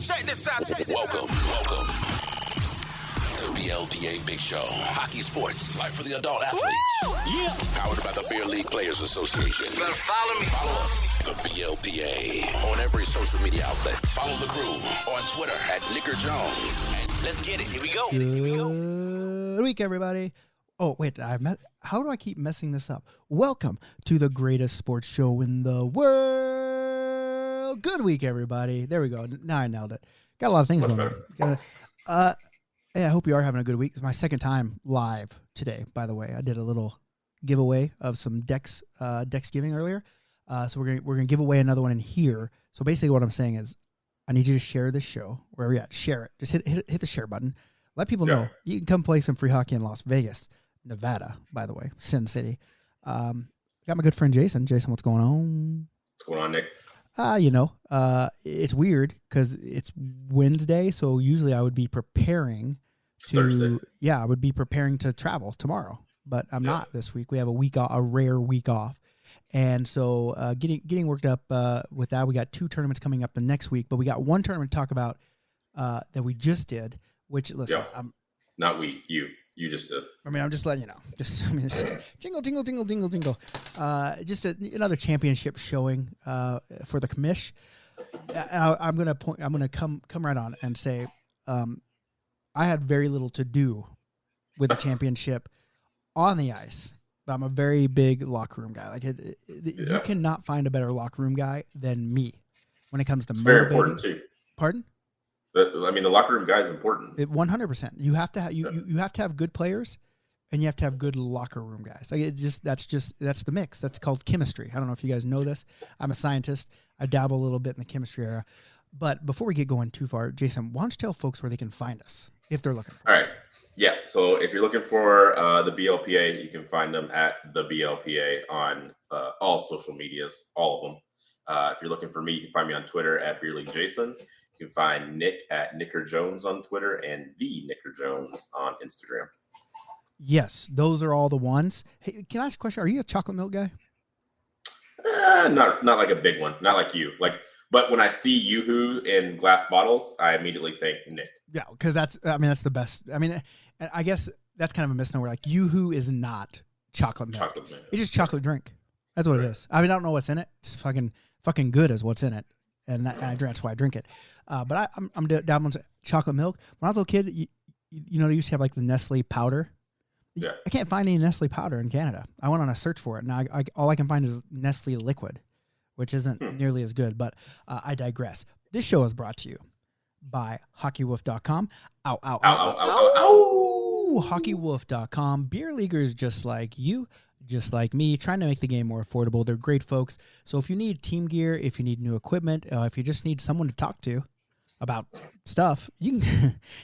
Check this out. Welcome to BLPA Big Show. Hockey sports, life for the adult athlete. Yeah. Powered by the Beer League Players Association. Better follow me. Follow us, the BLPA, on every social media outlet. Follow the crew on Twitter at Nicker Jones. Let's get it. Here we go. Good week, everybody. Oh, wait. How do I keep messing this up? Welcome to the greatest sports show in the world. Good week, everybody. There we go. Now I nailed it. Got a lot of things going on. Hey, I hope you are having a good week. It's my second time live today, by the way. I did a little giveaway of some decks giving earlier. So we're gonna give away another one in here. So basically what I'm saying is I need you to share this show. Wherever you're at, share it. Just hit the share button. Let people know you can come play some free hockey in Las Vegas, Nevada, by the way, Sin City. Got my good friend Jason. Jason, what's going on? What's going on, Nick? It's weird because it's Wednesday, so usually I would be preparing Thursday. I would be preparing to travel tomorrow, but I'm not this week. We have a rare week off. And so getting worked up with that. We got 2 tournaments coming up the next week, but we got one tournament to talk about that we just did, which, listen, not we, you just did. I mean, I'm just letting you know. It's just jingle, jingle, jingle, jingle, jingle. Just another championship showing for the commish. I'm gonna come right on and say, I had very little to do with the championship on the ice. But I'm a very big locker room guy. Like you cannot find a better locker room guy than me when it comes to motivating. Very important too. Pardon? The locker room guy is important. 100%. You have to have you have to have good players, and you have to have good locker room guys. Like that's the mix. That's called chemistry. I don't know if you guys know this. I'm a scientist. I dabble a little bit in the chemistry area. But before we get going too far, Jason, why don't you tell folks where they can find us if they're looking for us? All right. Yeah. So if you're looking for the BLPA, you can find them at the BLPA on all social medias, all of them. If you're looking for me, you can find me on Twitter at Beer League Jason. You can find Nick at Nicker Jones on Twitter and the Nicker Jones on Instagram. Yes, those are all the ones. Hey, can I ask a question? Are you a chocolate milk guy? Not like a big one. Not like you. But when I see Yoo-Hoo in glass bottles, I immediately think Nick. Yeah, because that's the best. I mean, I guess that's kind of a misnomer. Like Yoo-Hoo is not chocolate milk. It's just chocolate drink. That's what it is. I mean, I don't know what's in it. It's fucking good is what's in it, and that's why I drink it. But I'm down on chocolate milk. When I was a little kid, you know, they used to have like the Nestle powder. Yeah. I can't find any Nestle powder in Canada. I went on a search for it. Now all I can find is Nestle liquid, which isn't nearly as good. But I digress. This show is brought to you by HockeyWolf.com. Ow, ow, ow, ow, ow, ow. HockeyWolf.com. Beer leaguers just like you, just like me, trying to make the game more affordable. They're great folks. So if you need team gear, if you need new equipment, if you just need someone to talk to about stuff, you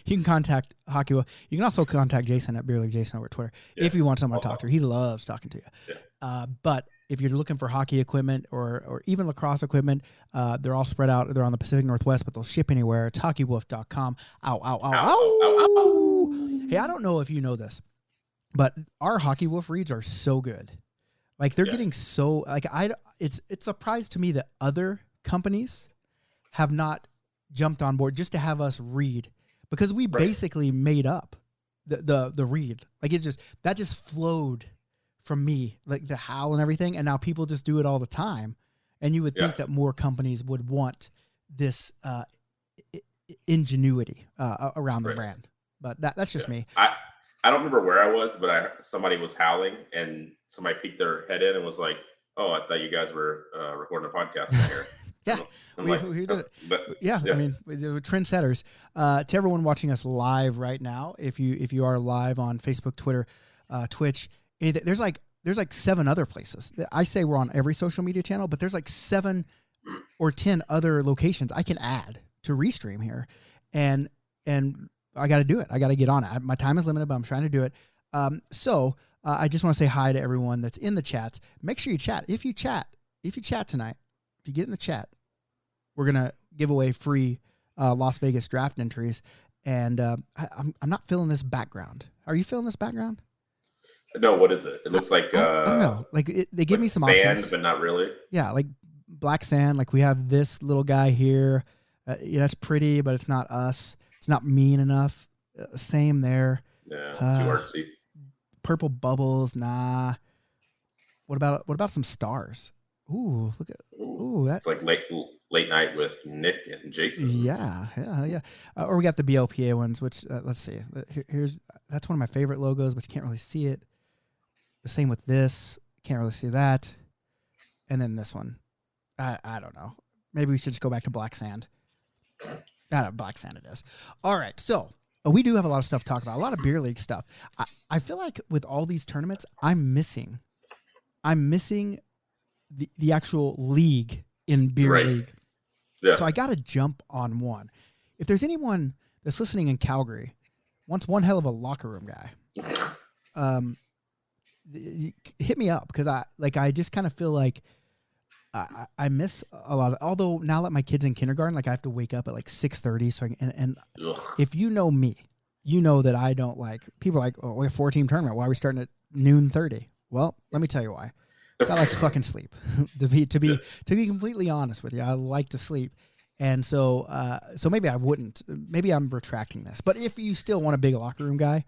can contact Hockey Wolf. You can also contact Jason at Beer League Jason over Twitter if you want someone to talk to. He loves talking to you. Yeah. But if you're looking for hockey equipment or even lacrosse equipment, they're all spread out. They're on the Pacific Northwest, but they'll ship anywhere. It's HockeyWolf.com. Ow, ow, ow, ow, ow, ow. Hey, I don't know if you know this, but our Hockey Wolf reads are so good. Like they're getting so like it's a surprise to me that other companies have not jumped on board just to have us read, because we basically made up the read. Like that just flowed from me, like the howl and everything, and now people just do it all the time. And you would think that more companies would want this ingenuity around the brand, but that's just me. I don't remember where I was, but somebody was howling and somebody peeked their head in and was like, "Oh, I thought you guys were recording a podcast in here." Yeah, we did it. I mean, we're trendsetters. To everyone watching us live right now, if you are live on Facebook, Twitter, Twitch, there's like 7 other places. I say we're on every social media channel, but there's like 7 or 10 other locations I can add to Restream here, and I got to do it. I got to get on it. My time is limited, but I'm trying to do it. So I just want to say hi to everyone that's in the chats. Make sure you chat. If you chat tonight, if you get in the chat, we're going to give away free Las Vegas draft entries. And I'm not feeling this background. Are you feeling this background? No, what is it? It looks like I don't know. Like they give me some sand, options, but not really. Yeah, like black sand. Like we have this little guy here. It's pretty, but it's not us. It's not mean enough. Same there. Yeah, too artsy. Purple bubbles, nah. What about some stars? Ooh, look at It's like late night with Nick and Jason. Yeah. Or we got the BLPA ones, which let's see. Here's that's one of my favorite logos, but you can't really see it. The same with this, can't really see that. And then this one, I don't know. Maybe we should just go back to Black Sand. Black Sand it is. All right, so we do have a lot of stuff to talk about. A lot of beer league stuff. I feel like with all these tournaments, I'm missing the actual league in beer league. Yeah. So I got to jump on one. If there's anyone that's listening in Calgary, wants one hell of a locker room guy, hit me up because I just kind of feel like I miss a lot of. Although now that my kid's in kindergarten, like I have to wake up at like 6:30. So and if you know me, you know that I don't like people are like, oh, we have 4-team tournament. Why are we starting at noon 30? Well, let me tell you why. I like to fucking sleep. to be completely honest with you, I like to sleep, and so maybe I wouldn't. Maybe I'm retracting this. But if you still want a big locker room guy,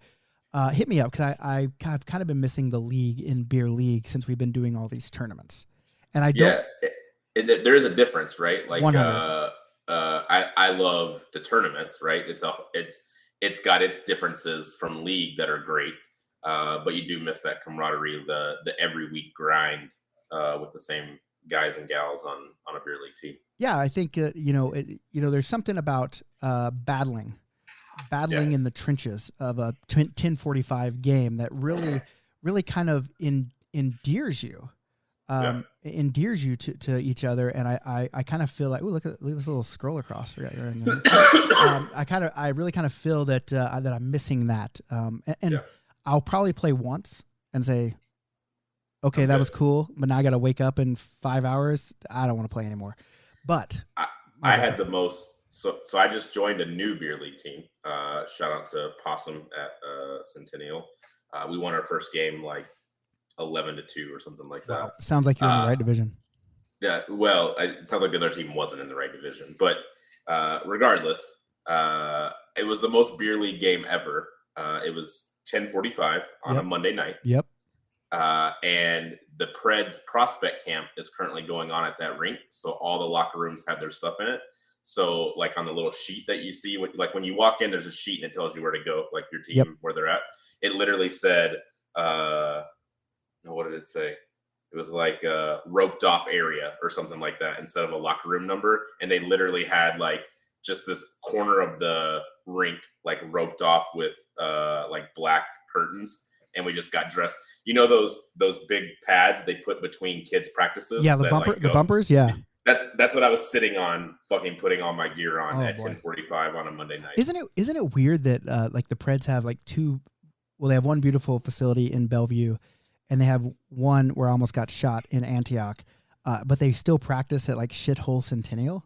hit me up because I've kind of been missing the league in beer league since we've been doing all these tournaments, and I don't. Yeah, there is a difference, right? Like, 100. I love the tournaments, right? It's got its differences from league that are great. But you do miss that camaraderie, the every week grind with the same guys and gals on a beer league team. Yeah, I think there's something about battling in the trenches of a 10:45 game that really kind of endears you, to each other. And I kind of feel like, look at this little scroll across. I really kind of feel that I'm missing that. I'll probably play once and say, okay, that was cool, but now I got to wake up in 5 hours. I don't want to play anymore. But I had the most. So I just joined a new beer league team. Shout out to Possum at Centennial. We won our first game like 11-2 or something like that. Wow. Sounds like you're in the right division. Yeah, well, it sounds like the other team wasn't in the right division. But regardless, it was the most beer league game ever. It was 10:45 on a Monday night. Yep. And the Preds prospect camp is currently going on at that rink. So all the locker rooms have their stuff in it. So like on the little sheet that you see, when you walk in, there's a sheet and it tells you where to go, like your team, where they're at. It literally said, what did it say? It was like a roped off area or something like that instead of a locker room number. And they literally had like just this corner of the rink like roped off with like black curtains, and we just got dressed. You know those big pads they put between kids' practices? Yeah, the bumpers. Yeah, that's what I was sitting on, fucking putting all my gear on at 10:45 on a Monday night. Isn't it weird that like the Preds have like two? Well, they have one beautiful facility in Bellevue, and they have one where I almost got shot in Antioch, but they still practice at like shithole Centennial.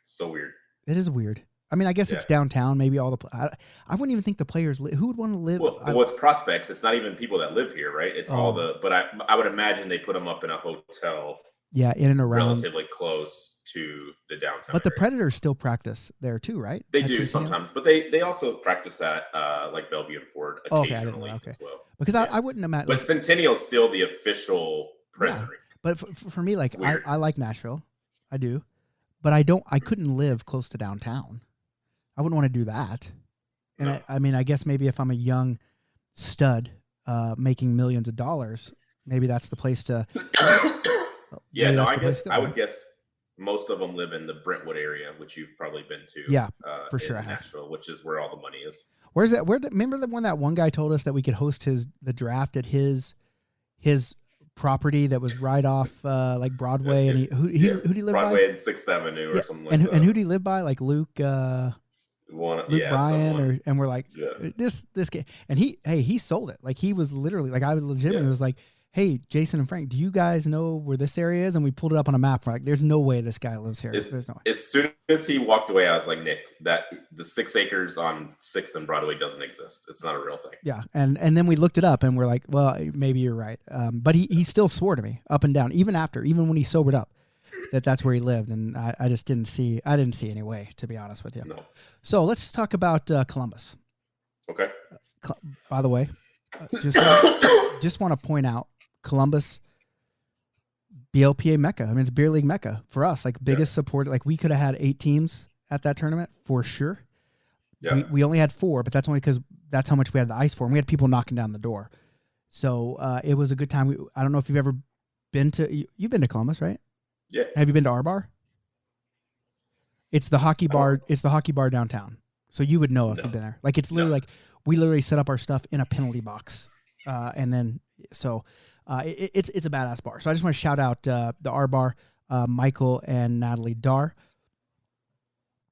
So weird. It is weird. I mean, I guess it's downtown. Maybe all the I wouldn't even think the players who would want to live. Well, it's prospects. It's not even people that live here, right? It's all the. But I would imagine they put them up in a hotel. Yeah, in and around, relatively close to the downtown. But the area. Predators still practice there too, right? They do sometimes, but they also practice at like Bellevue and Ford occasionally as well. Because I wouldn't imagine. But Centennial's still the official Preds rink. But for me, like I like Nashville, I do, but I couldn't live close to downtown. I wouldn't want to do that. And I mean, I guess maybe if I'm a young stud making millions of dollars, maybe that's the place to. I would guess most of them live in the Brentwood area, which you've probably been to. Yeah, for sure. Nashville, which is where all the money is. Where's that? Remember the one that one guy told us that we could host the draft at his property that was right off like Broadway, and who did he live Broadway by? Broadway and 6th Avenue or something like that. And who did he live by? Like Luke Bryan, and we're like this guy, and he sold it. Like he was literally like I legitimately was like, hey, Jason and Frank, do you guys know where this area is? And we pulled it up on a map. We're like, there's no way this guy lives here. There's no way. As soon as he walked away, I was like, Nick, that the 6 acres on 6th and Broadway doesn't exist. It's not a real thing. Yeah. And then we looked it up and we're like, well, maybe you're right. But he still swore to me up and down, even when he sobered up. that's where he lived, and I just didn't see any way, to be honest with you. No. So let's talk about Columbus. Okay. By the way, just want to point out Columbus, BLPA Mecca. I mean, it's beer league Mecca for us. Like biggest support. Like we could have had 8 teams at that tournament for sure. Yeah. We only had 4, but that's only because that's how much we had the ice for, and we had people knocking down the door. So it was a good time. I don't know if you've ever been to. You've been to Columbus, right? Yeah. Have you been to our bar? It's the hockey bar. It's the hockey bar downtown. So you would know if you've been there. Like it's literally like we literally set up our stuff in a penalty box, and then so. It's a badass bar. So I just want to shout out the R Bar, Michael and Natalie Dar.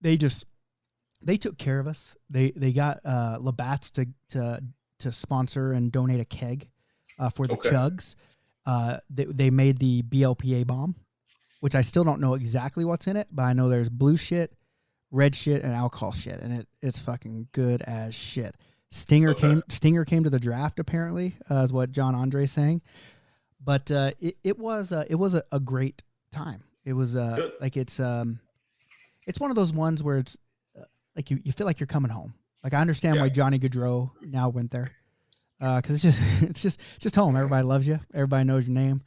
They took care of us. They got Labatt's to sponsor and donate a keg for the chugs. They made the BLPA bomb, which I still don't know exactly what's in it, but I know there's blue shit, red shit, and alcohol shit, and it's fucking good as shit. Stinger came to the draft apparently, is what John Andre's saying, but it was a great time. It was like it's one of those ones where it's like you feel like you're coming home. Like I understand why Johnny Gaudreau now went there, because it's just home. Everybody loves you. Everybody knows your name,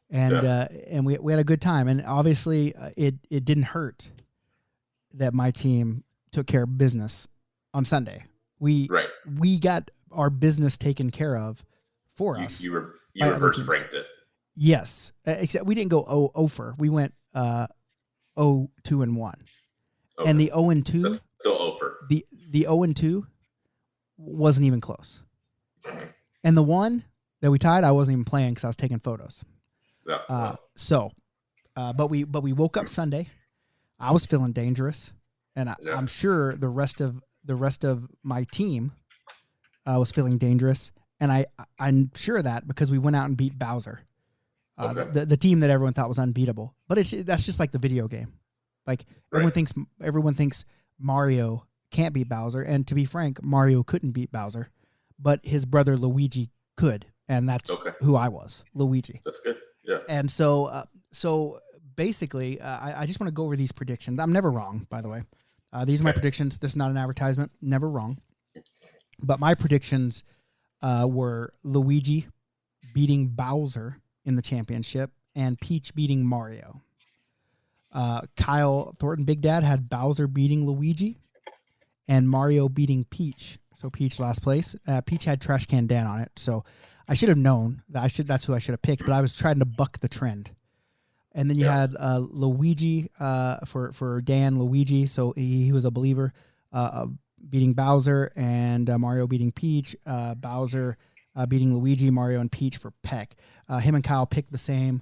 and we had a good time. And obviously it didn't hurt that my team took care of business on Sunday. We got our business taken care of for us. You reverse franked it. Yes, except we didn't go 0 for. We went 0-2-1, and the 0-2 That's still over. The 0-2 wasn't even close, and the one that we tied, I wasn't even playing because I was taking photos. Yeah. But we woke up Sunday. I was feeling dangerous, and I'm sure the rest of my team was feeling dangerous, and I'm sure of that because we went out and beat Bowser, the team that everyone thought was unbeatable. But that's just like the video game. Like everyone thinks Mario can't beat Bowser, and to be frank, Mario couldn't beat Bowser, but his brother Luigi could, and that's who I was, Luigi. That's good. Yeah. And so basically, I just want to go over these predictions. I'm never wrong, by the way. These are my predictions. This is not an advertisement. Never wrong. But my predictions were Luigi beating Bowser in the championship and Peach beating Mario. Kyle Thornton, Big Dad, had Bowser beating Luigi and Mario beating Peach. So Peach last place. Peach had Trash Can Dan on it. So I should have known that's who I should have picked, but I was trying to buck the trend. And then you had Luigi for Dan Luigi, so he was a believer, beating Bowser, and Mario beating Peach, Bowser beating Luigi, Mario and Peach for Peck. Him and Kyle picked the same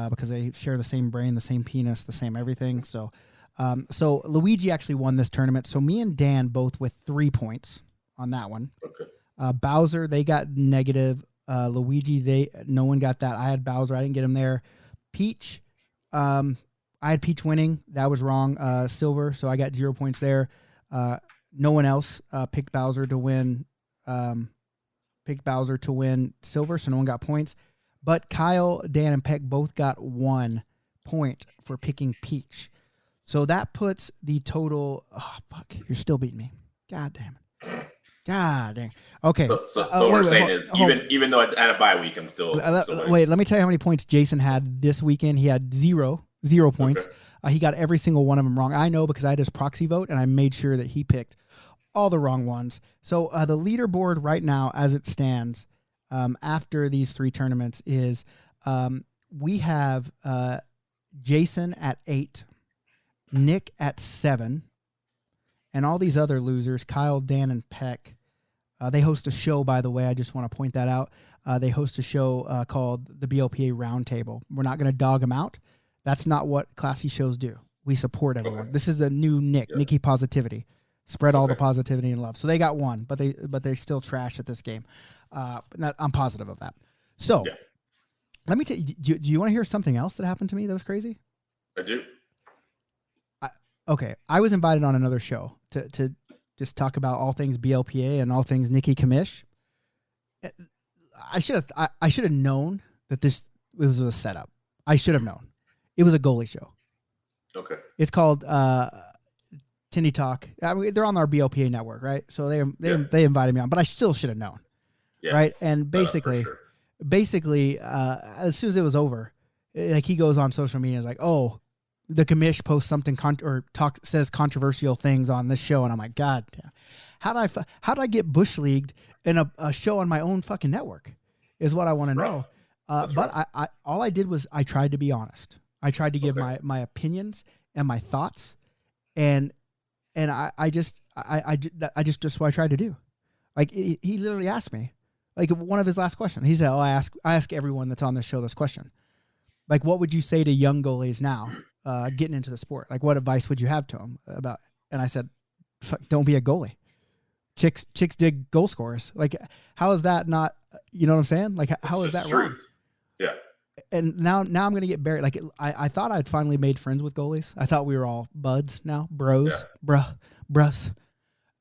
because they share the same brain, the same penis, the same everything. So Luigi actually won this tournament. So me and Dan both with 3 points on that one. Okay. Bowser, they got negative. Luigi, no one got that. I had Bowser, I didn't get him there. Peach. I had Peach winning. That was wrong. Silver, so I got 0 points there. No one else picked Bowser to win. Picked Bowser to win silver, so no one got points. But Kyle, Dan, and Peck both got 1 point for picking Peach. So that puts the total. Oh fuck! You're still beating me. God damn it. God dang. Okay. So what we're saying is, even though at a bye week, I'm still. Wait, let me tell you how many points Jason had this weekend. He had zero points. Okay. He got every single one of them wrong. I know because I had his proxy vote, and I made sure that he picked all the wrong ones. So the leaderboard right now, as it stands, after these 3 tournaments, is we have Jason at 8, Nick at 7. And all these other losers, Kyle, Dan, and Peck, they host a show, by the way. I just want to point that out. They host a show called the BLPA Roundtable. We're not going to dog them out. That's not what classy shows do. We support everyone. Okay. This is a new Nicky Positivity. Spread all the positivity and love. So they got 1, but they're still trash at this game. I'm positive of that. So let me tell you, do you want to hear something else that happened to me that was crazy? I do. Okay, I was invited on another show to just talk about all things BLPA and all things Nikki Kamish. I should have known that it was a setup. I should have known. It was a goalie show. Okay. It's called Tindy Talk. I mean, they're on our BLPA network, right? So they invited me on, but I still should have known, Yeah. right? And For basically, as soon as it was over, like he goes on social media and is like, "Oh, the commish posts something says controversial things on this show," and I'm like, "God damn, how did I get bush leagued in a show on my own fucking network?" Is what I want to know. But I all I did was I tried to be honest. I tried to give my opinions and my thoughts, and I just what I tried to do. Like he literally asked me, like one of his last questions. He said, "Oh, I ask everyone that's on this show this question. Like, what would you say to young goalies now getting into the sport? Like, what advice would you have to them about?" And I said, "Fuck, don't be a goalie. Chicks dig goal scorers. Like, how is that not? You know what I'm saying? Like, how is that wrong?" Yeah. And now I'm gonna get buried. Like, I thought I'd finally made friends with goalies. I thought we were all buds now, bros, brus.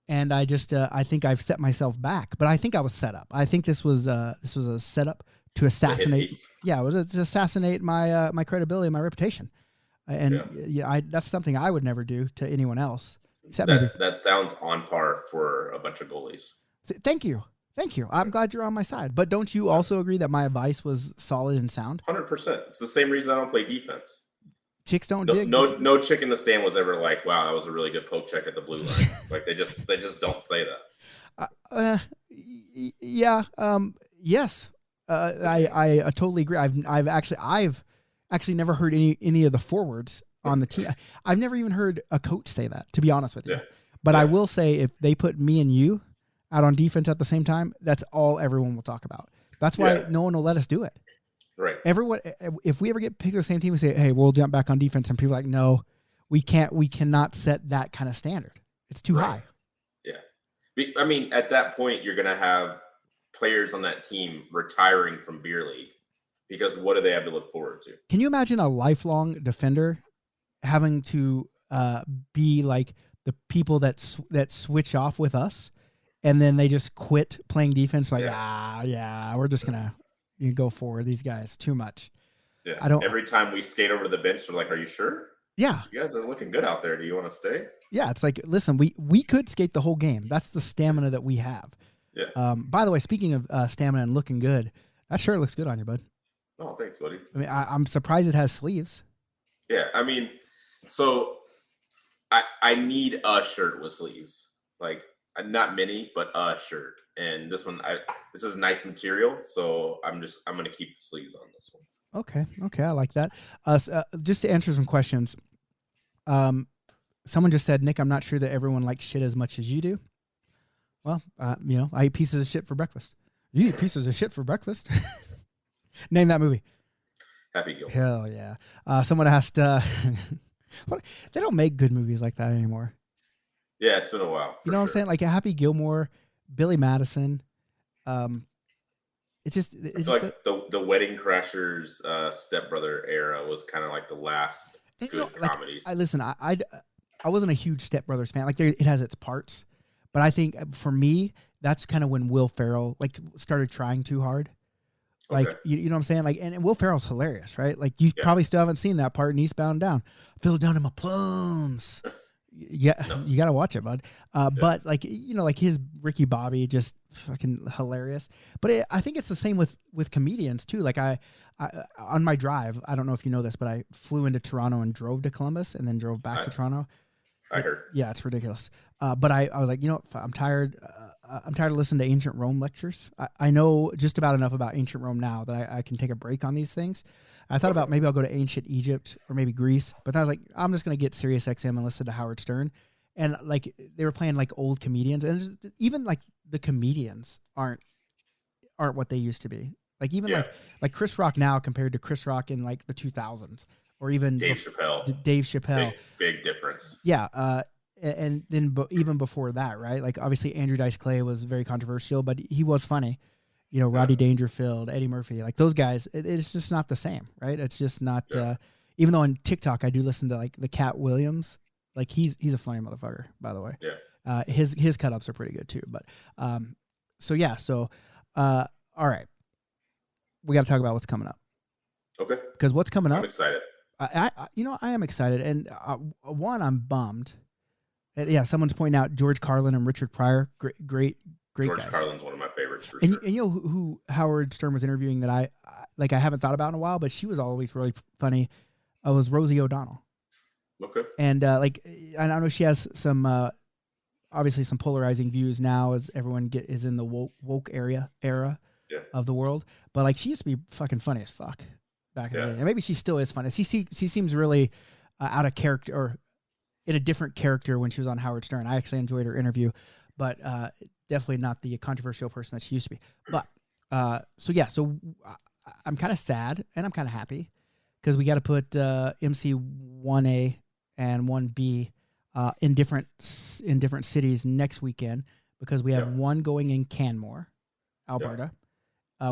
And I just I think I've set myself back. But I think I was set up. I think this was a setup to assassinate. Yeah, it was to assassinate my my credibility, my reputation. And that's something I would never do to anyone else. Except that sounds on par for a bunch of goalies. Thank you. I'm glad you're on my side. But don't you also agree that my advice was solid and sound? 100%. It's the same reason I don't play defense. Chicks don't dig. No chick in the stand was ever like, "Wow, that was a really good poke check at the blue line." Like they just don't say that. Yeah. Yes. I totally agree. I've actually never heard any of the forwards on the team. I've never even heard a coach say that, to be honest with you. Yeah. But I will say, if they put me and you out on defense at the same time, that's all everyone will talk about. That's why no one will let us do it. Right. Everyone, if we ever get picked to the same team, we say, "Hey, we'll jump back on defense," and people are like, "No, we can't. We cannot set that kind of standard. It's too high." Yeah. I mean, at that point, you're going to have players on that team retiring from beer league because what do they have to look forward to? Can you imagine a lifelong defender having to be like the people that switch off with us, and then they just quit playing defense? Like, we're just gonna go forward. These guys too much. Yeah. Every time we skate over to the bench, they're like, "Are you sure? Yeah. You guys are looking good out there. Do you want to stay?" Yeah. It's like, listen, we could skate the whole game. That's the stamina that we have. Yeah. By the way, speaking of stamina and looking good, that shirt looks good on you, bud. Oh, thanks, buddy. I mean, I'm surprised it has sleeves. Yeah. I mean, so I need a shirt with sleeves. Like, not many, but a shirt. And this one, this is nice material, so I'm gonna keep the sleeves on this one. Okay, I like that. Just to answer some questions, someone just said, "Nick, I'm not sure that everyone likes shit as much as you do." Well, I eat pieces of shit for breakfast. You eat pieces of shit for breakfast? Name that movie. Happy Gilmore. Hell yeah. Someone asked, what? They don't make good movies like that anymore. Yeah, it's been a while. You know what I'm saying? Like Happy Gilmore, Billy Madison. It's like the Wedding Crashers Stepbrother era was kind of like the last good comedies. I wasn't a huge Step Brothers fan. Like it has its parts, but I think for me that's kind of when Will Ferrell like started trying too hard. Like you know what I'm saying? Like and Will Ferrell's hilarious, right? Like you probably still haven't seen that part in Eastbound and Down. Fell down in my plums. Yeah, you gotta watch it, bud. But like like his Ricky Bobby, just fucking hilarious. But I think it's the same with comedians too. Like I on my drive, I don't know if you know this, but I flew into Toronto and drove to Columbus and then drove back to Toronto. I heard. Yeah, it's ridiculous. But I was like, I'm tired. I'm tired of listening to ancient Rome lectures. I know just about enough about ancient Rome now that I can take a break on these things. I thought about maybe I'll go to ancient Egypt or maybe Greece, but I was like, I'm just going to get Sirius XM and listen to Howard Stern. And like they were playing like old comedians, and even like the comedians aren't what they used to be. Like even like Chris Rock now compared to Chris Rock in like the 2000s or even Dave Chappelle. Big difference. Yeah. And then even before that, right? Like obviously Andrew Dice Clay was very controversial, but he was funny. Rodney Dangerfield, Eddie Murphy, like those guys, it's just not the same, right? It's just not, even though on TikTok, I do listen to like the Cat Williams, like he's a funny motherfucker, by the way. Yeah. His cut-ups are pretty good too. But, all right. We got to talk about what's coming up. Okay. Because what's coming up? I'm excited. I am excited, and one, I'm bummed. Yeah, someone's pointing out George Carlin and Richard Pryor, great George guys. Carlin's one of my favorites for And sure. you know who Howard Stern was interviewing that I haven't thought about in a while, but she was always really funny. Was Rosie O'Donnell. Okay. And I know she has some obviously some polarizing views now as everyone is in the woke era of the world. But like she used to be fucking funny as fuck back in the day. And maybe she still is funny. She seems really out of character or in a different character when she was on Howard Stern. I actually enjoyed her interview, but definitely not the controversial person that she used to be. But so I'm kind of sad and I'm kind of happy because we got to put MC 1A and 1B in different cities next weekend because we have one going in Canmore, Alberta,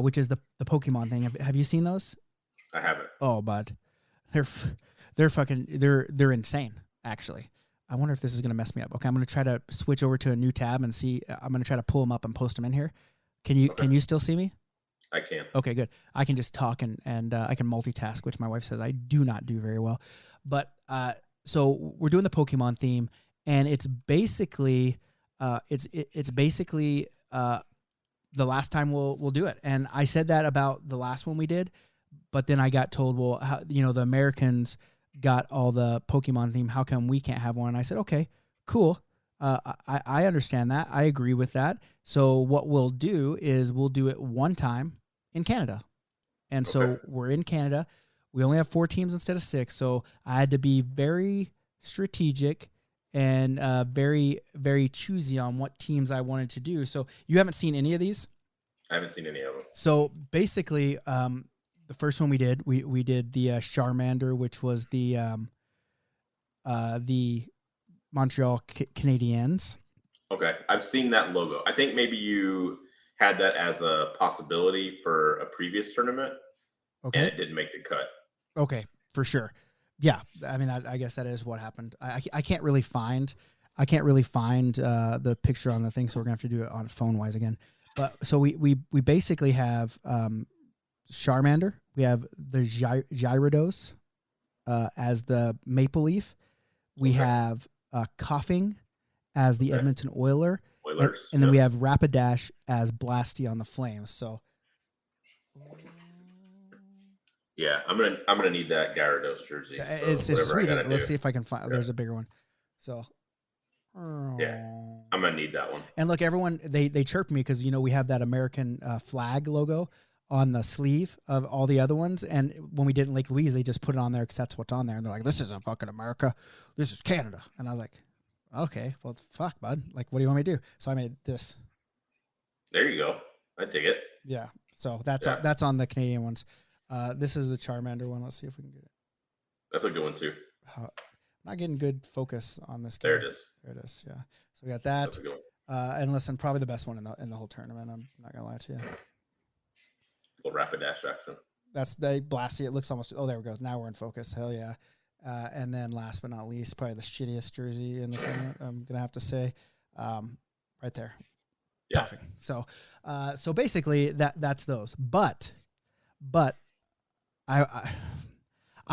which is the Pokemon thing. Have you seen those? I haven't. Oh, bud, they're insane. Actually, I wonder if this is gonna mess me up. Okay, I'm gonna try to switch over to a new tab and see. I'm gonna try to pull them up and post them in here. Can you still see me? I can. Okay, good. I can just talk and I can multitask, which my wife says I do not do very well. But so we're doing the Pokemon theme, and it's basically it's basically the last time we'll do it. And I said that about the last one we did, but then I got told, well, how, the Americans got all the Pokemon theme. How come we can't have one? And I said, okay, cool. I understand that. I agree with that. So what we'll do is we'll do it one time in Canada. And so we're in Canada. We only have 4 teams instead of 6. So I had to be very strategic and very, very choosy on what teams I wanted to do. So you haven't seen any of these? I haven't seen any of them. So basically, the first one we did the Charmander, which was the Montreal Canadiens. Okay, I've seen that logo. I think maybe you had that as a possibility for a previous tournament. Okay, and it didn't make the cut. Okay, for sure. Yeah, I mean, I guess that is what happened. I can't really find the picture on the thing, so we're gonna have to do it on phone wise again. But so we basically have Charmander. We have the Gyarados as the Maple Leaf. We have Coughing as the Edmonton Oilers. And then we have Rapidash as Blasty on the Flames. So yeah, I'm gonna need that Gyarados jersey. So it's sweet. Let's see if I can find. Yeah. There's a bigger one. So yeah, I'm gonna need that one. And look, everyone they chirped me because we have that American flag logo on the sleeve of all the other ones, and when we did in Lake Louise, they just put it on there because that's what's on there, and they're like, "This isn't fucking America, this is Canada," and I was like, "Okay, well, fuck, bud. Like, what do you want me to do?" So I made this. There you go. I dig it. Yeah. So that's on the Canadian ones. This is the Charmander one. Let's see if we can get it. That's a good one too. I'm not getting good focus on this guy. There it is. There it is. Yeah. So we got that. That's a good one. And listen, probably the best one in the whole tournament. I'm not gonna lie to you. Little Rapidash action. That's the Blasty. It looks almost. Oh, there we go. Now we're in focus. Hell yeah. And then last but not least, probably the shittiest jersey in the tournament. I'm gonna have to say, right there. Yeah. Coughing. So basically that's those. But I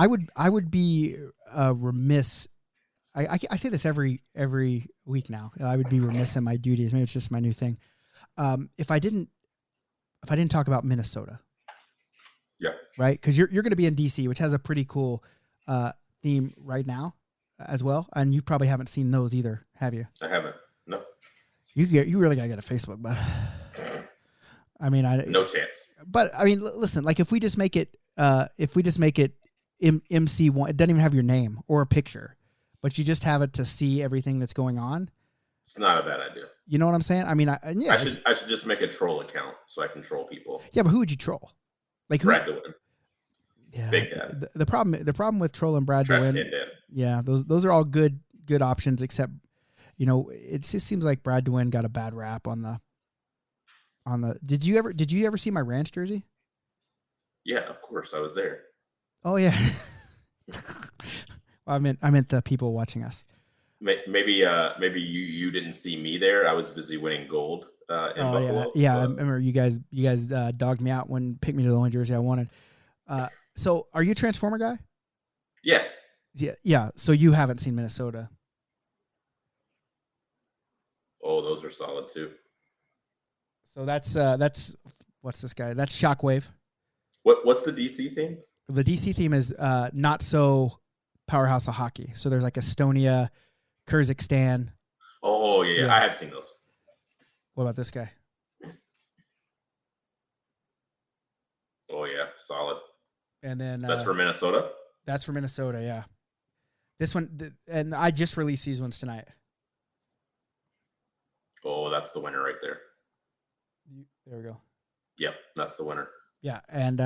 would be remiss. I say this every week now. I would be remiss in my duties. Maybe it's just my new thing. If I didn't talk about Minnesota. Yeah. Right? Because you're going to be in DC, which has a pretty cool theme right now as well. And you probably haven't seen those either, have you? I haven't. No. You really gotta get a Facebook, but I mean, no chance. But I mean, listen, like if we just make it MC1, it doesn't even have your name or a picture, but you just have it to see everything that's going on. It's not a bad idea. You know what I'm saying? I mean, I should just make a troll account so I can troll people. Yeah, but who would you troll? Like who? Brad DeWin. Yeah. Big Dad. The problem with trolling Brad Trash DeWin. Yeah, those are all good options, except it just seems like Brad DeWin got a bad rap on the. Did you ever see my Ranch jersey? Yeah, of course I was there. Oh yeah. I meant the people watching us. Maybe you didn't see me there. I was busy winning gold in Buffalo. Yeah. I remember you guys dogged me out when picked me to the only jersey I wanted. So are you a Transformer guy? Yeah. Yeah. So you haven't seen Minnesota. Oh, those are solid too. So that's what's this guy? That's Shockwave. What's the DC theme? The DC theme is not so powerhouse of hockey. So there's like Estonia, Kyrgyzstan. Oh yeah, Yeah. I have seen those. What about this guy? Oh yeah, solid. And then That's for Minnesota. That's for Minnesota. Yeah. This one, and I just released these ones tonight. Oh, that's the winner right there. There we go. Yep, that's the winner. Yeah, and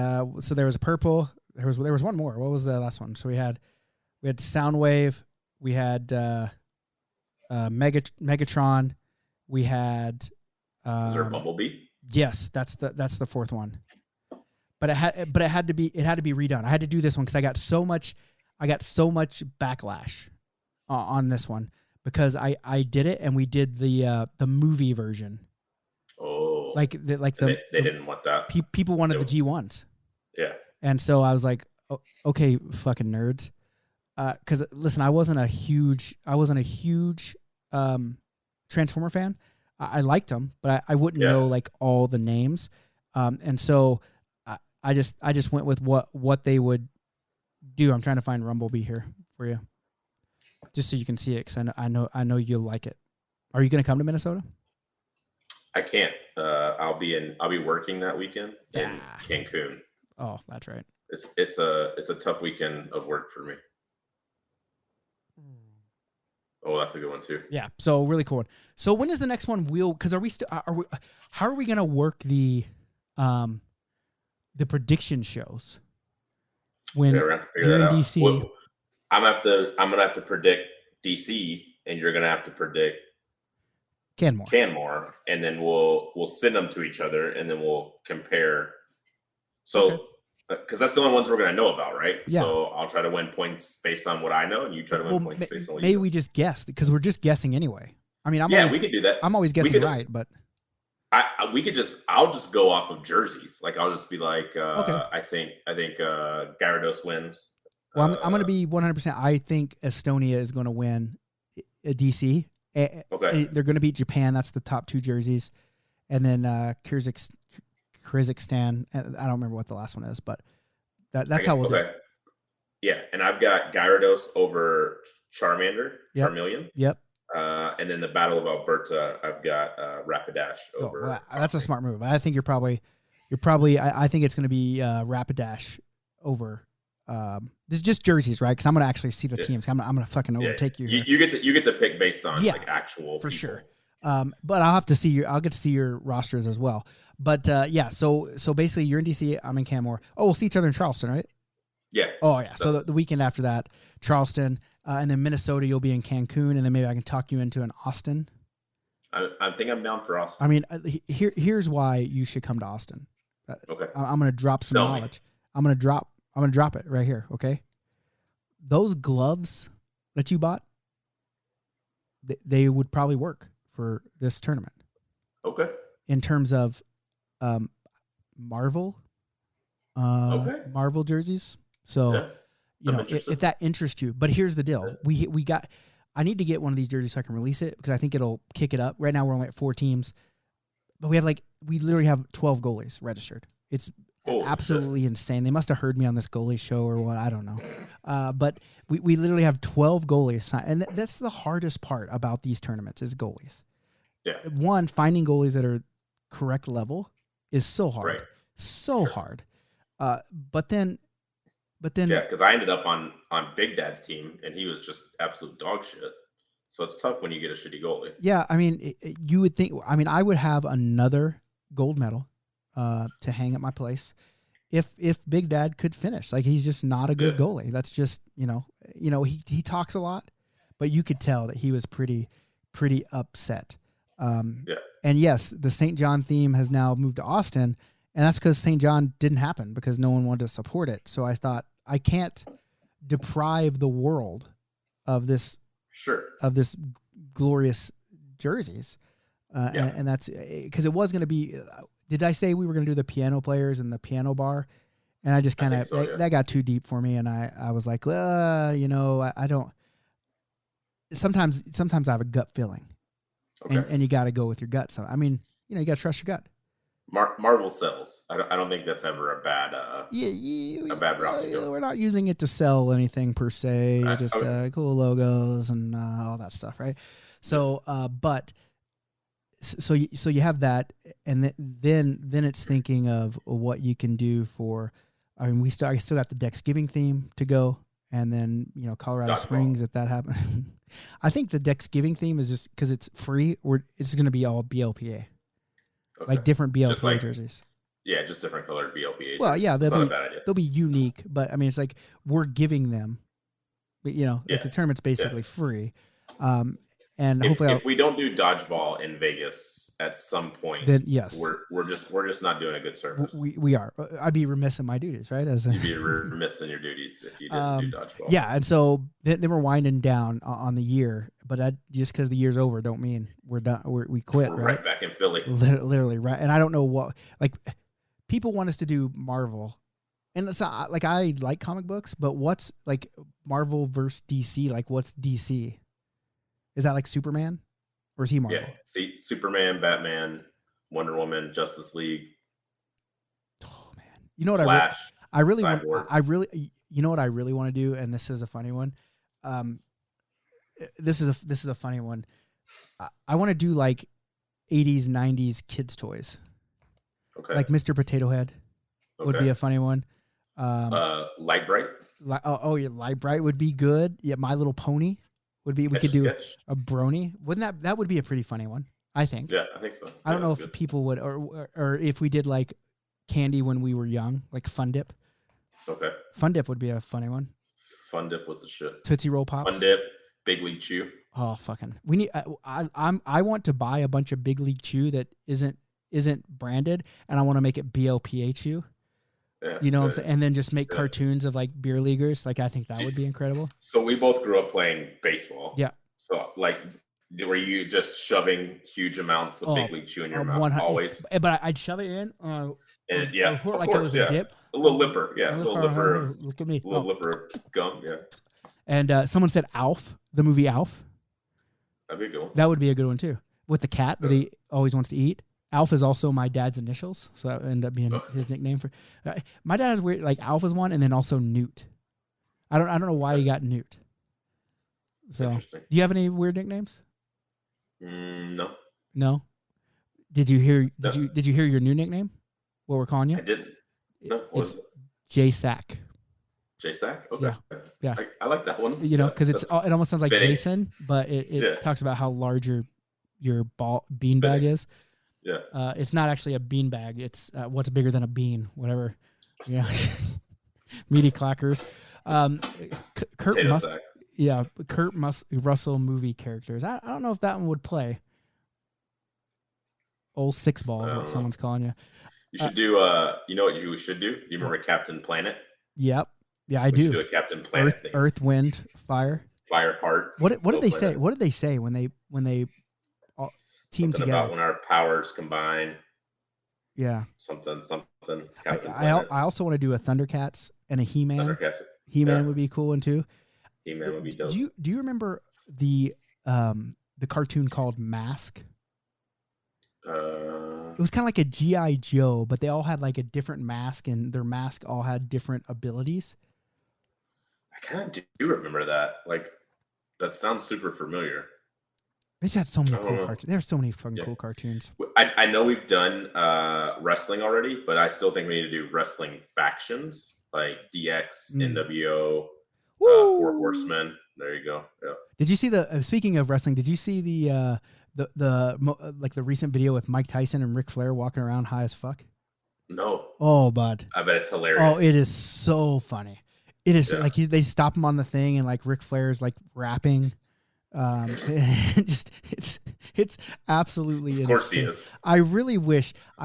so there was a purple. There was one more. What was the last one? So we had Soundwave. We had Megatron. We had. Is there a Bumblebee? Yes, that's the fourth one. But it had to be redone. I had to do this one because I got so much backlash on this one because I did it and we did the movie version. Oh, they didn't want that. People wanted the G1s. Yeah. And so I was like, oh, okay, fucking nerds. Because listen, I wasn't a huge Transformer fan. I liked them, but I wouldn't know like all the names. And so I just went with what they would do. I'm trying to find Rumblebee here for you, just so you can see it. Because I know you'll like it. Are you going to come to Minnesota? I can't. I'll be working that weekend in Cancun. Oh, that's right. It's a tough weekend of work for me. Oh, that's a good one too. Yeah. So really cool one. So when is the next one? Because how are we going to work the prediction shows when we're gonna have to figure you're that in out. DC? Well, I'm gonna have to predict DC, and you're gonna have to predict Canmore, and then we'll send them to each other, and then we'll compare. So, because that's the only ones we're gonna know about, right? Yeah. So I'll try to win points based on what I know, and you try to win points based on what maybe you know. we just guessed because we're just guessing anyway. I mean, we could do that. I'm always guessing right, but I'll just go off of jerseys. Like I'll just be like, I think Gyarados wins. Well, I'm going to be 100%. I think Estonia is going to win a DC. Okay. They're going to beat Japan. That's the top two jerseys. And then Kyrgyzstan. I don't remember what the last one is, but that's how we'll do it. Yeah, and I've got Gyarados over Charmander, Charmeleon. Yep. And then the Battle of Alberta, I've got Rapidash over. Well, that's a smart move. I think you're probably. I think it's going to be Rapidash over. This is just jerseys, right? Because I'm going to actually see the teams. I'm going to fucking overtake you. You get to pick based on like actual for people. Sure. But I'll get to see your rosters as well. But so basically you're in DC. I'm in Canmore. Oh, we'll see each other in Charleston, right? Yeah. Oh yeah. So the weekend after that, Charleston. And then Minnesota, you'll be in Cancun, and then maybe I can talk you into an Austin. I think I'm down for Austin. I mean, here's why you should come to Austin. Okay. I'm going to drop some knowledge. I'm going to drop it right here. Okay. Those gloves that you bought, they would probably work for this tournament. Okay. In terms of Marvel, Marvel jerseys. So. Yeah. You know, if that interests you. But here's the deal. I need to get one of these jerseys so I can release it because I think it'll kick it up. Right now we're only at 4 teams. But we literally have 12 goalies registered. It's absolutely insane. They must have heard me on this goalie show or what. I don't know. But we literally have 12 goalies. And that's the hardest part about these tournaments is goalies. Yeah. One, finding goalies that are correct level is so hard. Right. So hard. But then yeah, because I ended up on Big Dad's team, and he was just absolute dog shit. So it's tough when you get a shitty goalie. Yeah, I mean, you would think. I mean, I would have another gold medal to hang at my place if Big Dad could finish. Like he's just not a good goalie. That's just you know he talks a lot, but you could tell that he was pretty upset. And yes, the St. John theme has now moved to Austin. And that's because St. John didn't happen because no one wanted to support it. So I thought I can't deprive the world of this glorious jerseys. And that's because it was going to be, did I say we were going to do the piano players and the piano bar? And I just kind think of so, yeah. that got too deep for me, and I was like, well, you know, I don't. Sometimes I have a gut feeling, Okay. and you got to go with your gut. So I mean, you know, you got to trust your gut. Marvel sells. I don't think that's ever a bad route to go. We're not using it to sell anything per se. Right, Just okay. cool logos and all that stuff, right? So, so you have that, and then it's thinking of what you can do for. I mean, I still got the Dexgiving theme to go, and then you know Colorado Dodgeball. Springs if that happens. I think the Dexgiving theme is just because it's free, or it's going to be all BLPA, Okay. like different BLPA Just like- jerseys. Yeah, just different colored BLPA. Well, yeah, that's not a bad idea. they'll be unique, but I mean, it's like we're giving them, you know, like Yeah. the tournament's basically free, and hopefully, If we don't do dodgeball in Vegas at some point, then yes, we're just not doing a good service. we are. I'd be remiss in my duties, right? You'd be remiss in your duties if you didn't do dodgeball. Yeah, and so they were winding down on the year, but just because the year's over, don't mean we're done. We quit, We're right? right back in Philly. Literally, right? And I don't know what like. People want us to do Marvel, and it's not, like I like comic books, but what's like Marvel versus DC? Like, what's DC? Is that like Superman, or is he Marvel? Yeah, see, Superman, Batman, Wonder Woman, Justice League, Oh man, you know what Flash. I really Cyborg. want. You know what I really want to do, and this is a funny one. This is a funny one. I want to do like 80s, 90s kids toys. Okay. Like Mr. Potato Head would be a funny one. Light Bright. Yeah, Light Bright would be good. Yeah, My Little Pony would be. We could do a Brony. Wouldn't that would be a pretty funny one? I think. Yeah, I think so. I don't know if people would, or if we did like candy when we were young, like Fun Dip. Okay. Fun Dip would be a funny one. Fun Dip was the shit. Tootsie Roll Pops. Fun Dip, Big League Chew. Oh fucking! We need. I want to buy a bunch of Big League Chew that isn't branded, and I want to make it BLPA Chew. Yeah, you know what I'm saying? And then just make cartoons of like beer leaguers. Like I think that would be incredible. So we both grew up playing baseball. Yeah. So like, were you just shoving huge amounts of Big League Chew in your mouth always? But I'd shove it in. Yeah, of like course, it was a dip. A little lipper, yeah, a little lipper of, look at me, a little lipper of gum, yeah. And someone said Alf, the movie Alf. That'd be a good one. That would be a good one too, with the cat that he always wants to eat. Alf is also my dad's initials, so that ended up being his nickname for. My dad is weird. Like Alf is one, and then also Newt. I don't know why he got Newt. So, do you have any weird nicknames? No. No. Did you hear your new nickname? What we're calling you? I didn't. No. It's J-Sack. J-Sack? Okay. Yeah. I like that one. You know, because it almost sounds like fitting. Jason, but it talks about how large your beanbag is. Yeah. It's not actually a beanbag. It's what's bigger than a bean, whatever. Yeah. Meaty clackers. Kurt Russell movie characters. I don't know if that one would play. Old Six Ball is what someone's calling you. You should do, you know what you should do? Do you remember Captain Planet? Yep. Yeah, I do. Should do a Captain Planet thing. Earth, Wind, Fire. Fire, Heart. What did they say? What did they say when they all team together? About when our powers combine. Yeah. Something. I also want to do a Thundercats and a He-Man. Thundercats. He-Man would be cool one too. He-Man would be dope. Do you remember the cartoon called Mask? It was kind of like a G.I. Joe, but they all had like a different mask, and their mask all had different abilities. I kind of do remember that. Like, that sounds super familiar. They just had so many cool cartoons. There's so many fucking cool cartoons. I know we've done wrestling already, but I still think we need to do wrestling factions like DX, NWO, Four Horsemen. There you go. Yeah. Did you see speaking of wrestling? Did you see the recent video with Mike Tyson and Ric Flair walking around high as fuck? No. Oh, bud. I bet it's hilarious. Oh, it is so funny. It is like they stop him on the thing, and like Ric Flair's like rapping. It's absolutely insane. Of course he is. I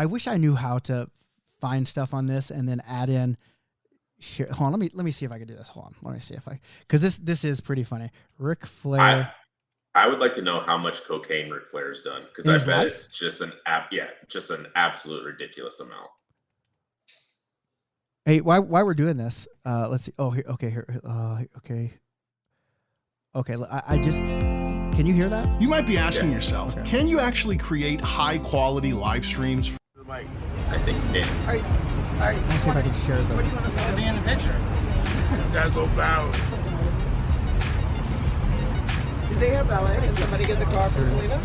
wish I knew how to find stuff on this and then add in. Hold on, let me see if I can do this. Hold on, let me see if I, because this is pretty funny. Ric Flair. I would like to know how much cocaine Ric Flair's done, because I bet it's just an absolute ridiculous amount. Hey, while we're doing this, let's see. Oh, here. Okay, here. Okay. Okay. I just. Can you hear that? You might be asking yourself, Okay. can you actually create high quality live streams? I think you can. Let me see if I can share the. Be in the picture. Gotta go bow. Did they have valet? Did somebody get the car for Selena?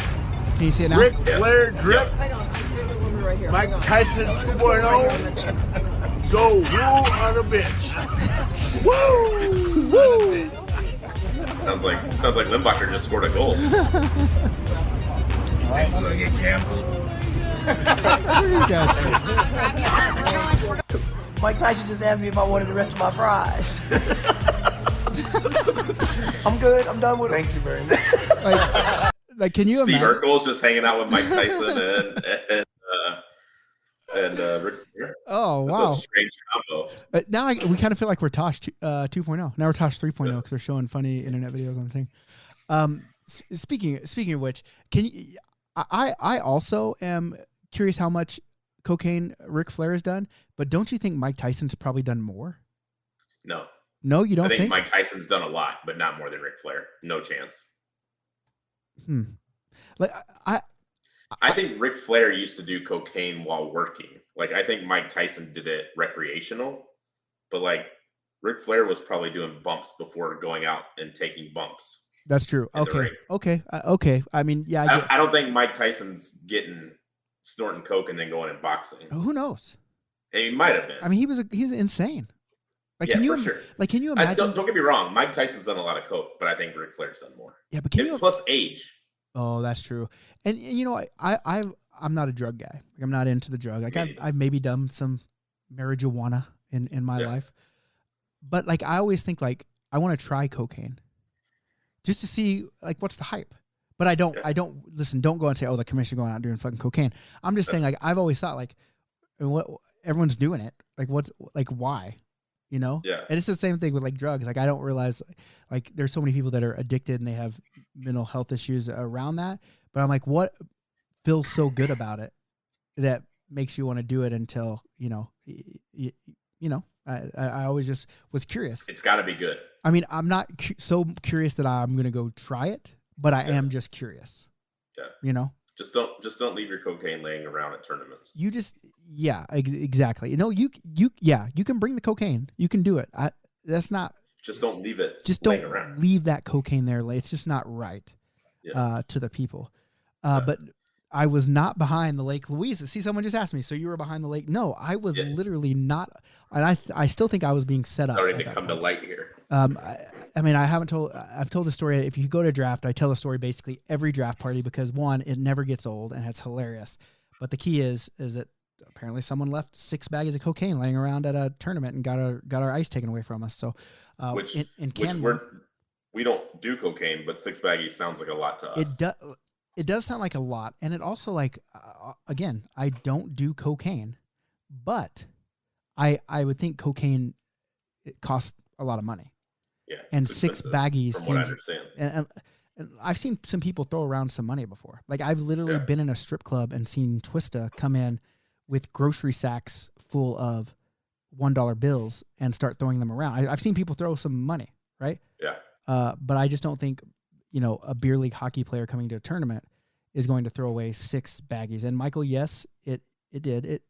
Can you see it now? Ric Flair drip. Hang on. There's a woman right here. Mike Hang on. Tyson 2.0. Go woo on a bitch. Woo! Sounds like Limbacher just scored a goal. You think we're gonna get canceled? You guys. Mike Tyson just asked me if I wanted the rest of my fries. I'm good. I'm done with it. Thank you very much. Like, can you Steve imagine? Urkel's just hanging out with Mike Tyson and Ric Flair. Oh That's wow! a strange combo. Now we kind of feel like we're Tosh 2.0. Now we're Tosh 3.0 because they're showing funny internet videos on the thing. Speaking of which, can you? I also am curious how much cocaine Ric Flair has done, but don't you think Mike Tyson's probably done more? No, No, you don't I think think? Mike Tyson's done a lot, but not more than Ric Flair. No chance. Like I think Ric Flair used to do cocaine while working. Like I think Mike Tyson did it recreational, but like Ric Flair was probably doing bumps before going out and taking bumps. that's true. in the ring. Okay. I mean, yeah. I don't think Mike Tyson's snorting coke and then going in boxing. Who knows? He might have been. I mean, he's insane. Like, Yeah, can you for sure. like can you imagine? Don't get me wrong. Mike Tyson's done a lot of coke, but I think Ric Flair's done more. Yeah, but can And you? plus age. Oh, that's true. And you know, I'm not a drug guy. Like, I'm not into the drug. Like, Me neither. I've maybe done some marijuana in my Yeah. life, but like I always think like I want to try cocaine, just to see like what's the hype. But I don't. Yeah. I don't listen. Don't go and say, "Oh, the commission going out doing fucking cocaine." I'm just saying, like I've always thought, like what everyone's doing it. Like what's like why, you know? Yeah. And it's the same thing with like drugs. Like I don't realize like there's so many people that are addicted and they have mental health issues around that. But I'm like, what feels so good about it that makes you want to do it until I always just was curious. It's got to be good. I mean, I'm not so curious that I'm gonna go try it, but I Yeah. am just curious. Yeah. You know, Just don't leave your cocaine laying around at tournaments. you just exactly. No, you can bring the cocaine. You can do it. That's not. Just don't leave it Just laying don't around. leave that cocaine there. It's just not right Yeah. to the people. But I was not behind the Lake Louise. See, someone just asked me, so you were behind the lake? No, I was Yeah. literally not. And I still think I was being set up. Starting at to that come point. to light here. I mean, I've told the story. If you go to draft, I tell the story basically every draft party because one, it never gets old and it's hilarious. But the key is that apparently someone left 6 bags of cocaine laying around at a tournament and got our ice taken away from us. So, in Canada, we don't do cocaine, but 6 baggies sounds like a lot to us. it does sound like a lot, and it also like again, I don't do cocaine, but I would think cocaine it costs a lot of money. Yeah, And it's 6 expensive, baggies from what I seems, understand. and I've seen some people throw around some money before. Like I've literally Yeah. been in a strip club and seen Twista come in with grocery sacks full of $1 bills and start throwing them around. I've seen people throw some money, right? Yeah. But I just don't think, a beer league hockey player coming to a tournament is going to throw away 6 baggies. And Michael, yes, it did.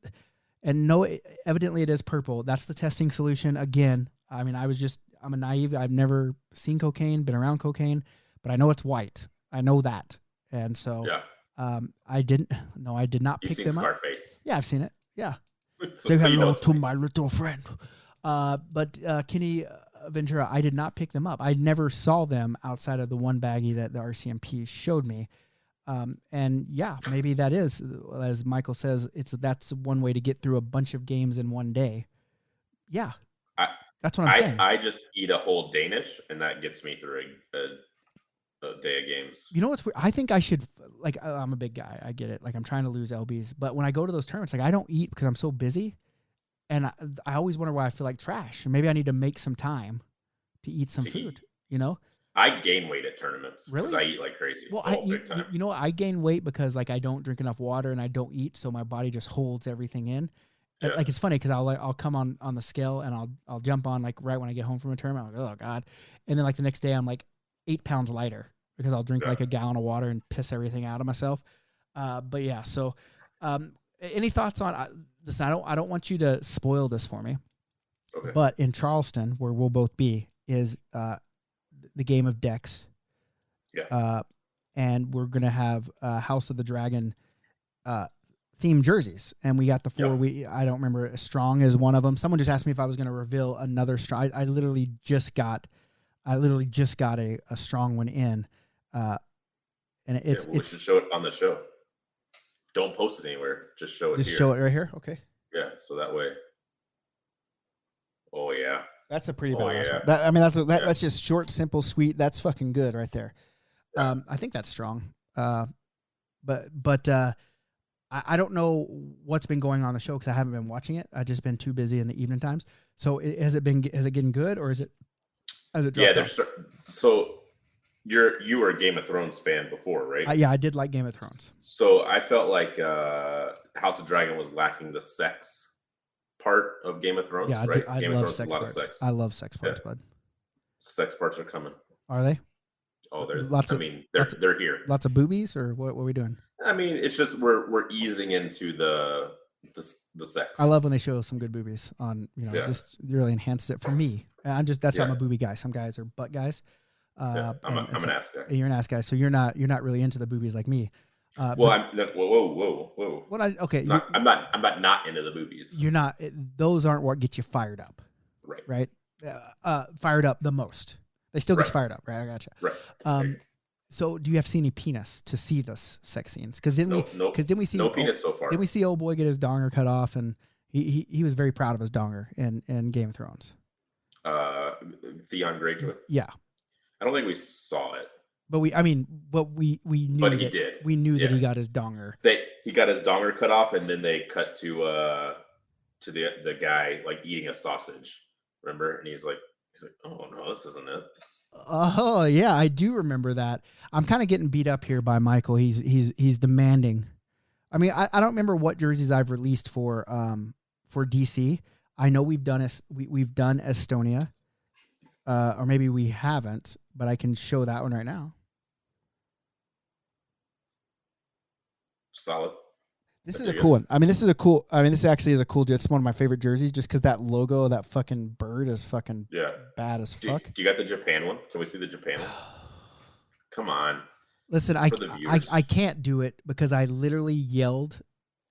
Evidently it is purple. That's the testing solution. Again, I mean, I'm a naive. I've never seen cocaine, been around cocaine, but I know it's white. I know that. And so Yeah. I did not You've pick seen them up. Scarface. Yeah, I've seen it. Yeah. So Say you know hello it's to white. my little friend. But Kenny Ventura, I did not pick them up. I never saw them outside of the one baggie that the RCMP showed me. And yeah, maybe that is, as Michael says, that's one way to get through a bunch of games in one day. Yeah, that's what I'm saying. I just eat a whole Danish, and that gets me through a day of games. You know what's weird? I think I should, like, I'm a big guy. I get it. Like, I'm trying to lose LBs. But when I go to those tournaments, like, I don't eat because I'm so busy. And I always wonder why I feel like trash. And maybe I need to make some time to eat some food, I gain weight at tournaments because Really? I eat like crazy. Well, big time. I gain weight because, like, I don't drink enough water and I don't eat. So my body just holds everything in. And, Yeah. like, it's funny because I'll come on the scale and I'll jump on like right when I get home from a tournament. I'm like, oh God. And then like the next day I'm like 8 pounds lighter because I'll drink Yeah. like a gallon of water and piss everything out of myself. But yeah, so any thoughts on listen, I don't want you to spoil this for me. Okay. But in Charleston, where we'll both be, is the game of decks. Yeah. And we're gonna have House of the Dragon themed jerseys, and we got the 4. Yep. I don't remember. Strong is one of them. Someone just asked me if I was gonna reveal another strong. I literally just got a strong one in, and it's we should show it on the show. Don't post it anywhere. Just show it just here. show it right here. Okay, Yeah. So that way. Oh yeah. that's a pretty Oh, badass yeah. one. That's just short, simple, sweet. That's fucking good right there. Yeah. I think that's strong. But I don't know what's been going on the show because I haven't been watching it. I've just been too busy in the evening times. So is it getting good or is it Yeah. dropped off? So you were a Game of Thrones fan before, right? Yeah, I did like Game of Thrones. So I felt like House of Dragon was lacking the sex part of Game of Thrones. Yeah, right? I Game of love Thrones, sex a lot parts. of sex. I love sex parts, Yeah. bud. Sex parts are coming. Are they? Oh, Lots of- they're here. Lots of boobies or what are we doing? I mean, it's just we're easing into the sex. I love when they show some good boobies on, Yeah. just really enhances it for me. And that's how I'm Yeah. a booby guy. Some guys are butt guys. Yeah, I'm and an so- ass guy. You're an ass guy, so you're not really into the boobies like me. Well, whoa. What okay, I'm not into the boobies. you're not. Those aren't what get you fired up, Right. right? Fired up the most. They still get you Right. fired up, right? I gotcha. Right. So do you have to see any penis to see this sex scenes? Because didn't we see no penis so far. Didn't we see old boy get his donger cut off, and he was very proud of his donger in Game of Thrones. Theon Greyjoy. Yeah, I don't think we saw it. but we knew But he that, did. We knew that he Yeah. got his donger. He got his donger cut off, and then they cut to the guy like eating a sausage. Remember? And he's like, oh no, this isn't it. Oh yeah, I do remember that. I'm kind of getting beat up here by Michael. He's demanding. I mean, I don't remember what jerseys I've released for DC. I know we've done Estonia, or maybe we haven't, but I can show that one right now. Solid. This That's is a good. cool one. This actually is a cool. It's one of my favorite jerseys, just because that logo of that fucking bird is fucking Yeah. bad as Do fuck. you got the Japan one? Can we see the Japan one? Come on. Listen, for the viewers. I can't do it because I literally yelled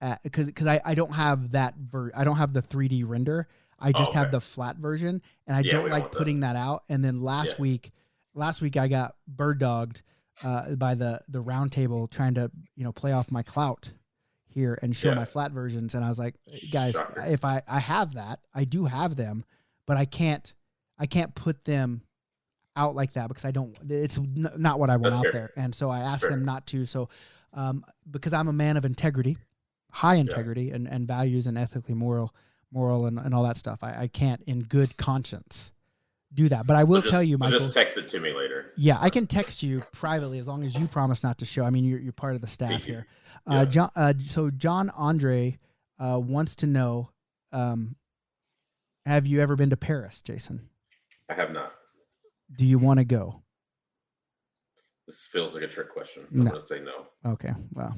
at because I don't have that I don't have the 3D render. I just have okay. the flat version, and I Yeah, don't we don't like want putting that out. And then last Yeah. week I got bird dogged by the round table trying to play off my clout here and show Yeah. my flat versions. And I was like, guys, Shocker. if I have that, I do have them, but I can't put them out like that because it's not what I want That's out fair. there. And so I asked Fair. them not to. So, because I'm a man of integrity, high integrity and values and ethically moral and all that stuff, I can't in good conscience do that. But I will tell you, Michael. Just text it to me later. Yeah, I can text you privately as long as you promise not to show. I mean, you're part of the staff Thank you. here. Yeah. John Andre wants to know, have you ever been to Paris, Jason? I have not. Do you want to go? This feels like a trick question. I'm No. gonna say no. Okay, well,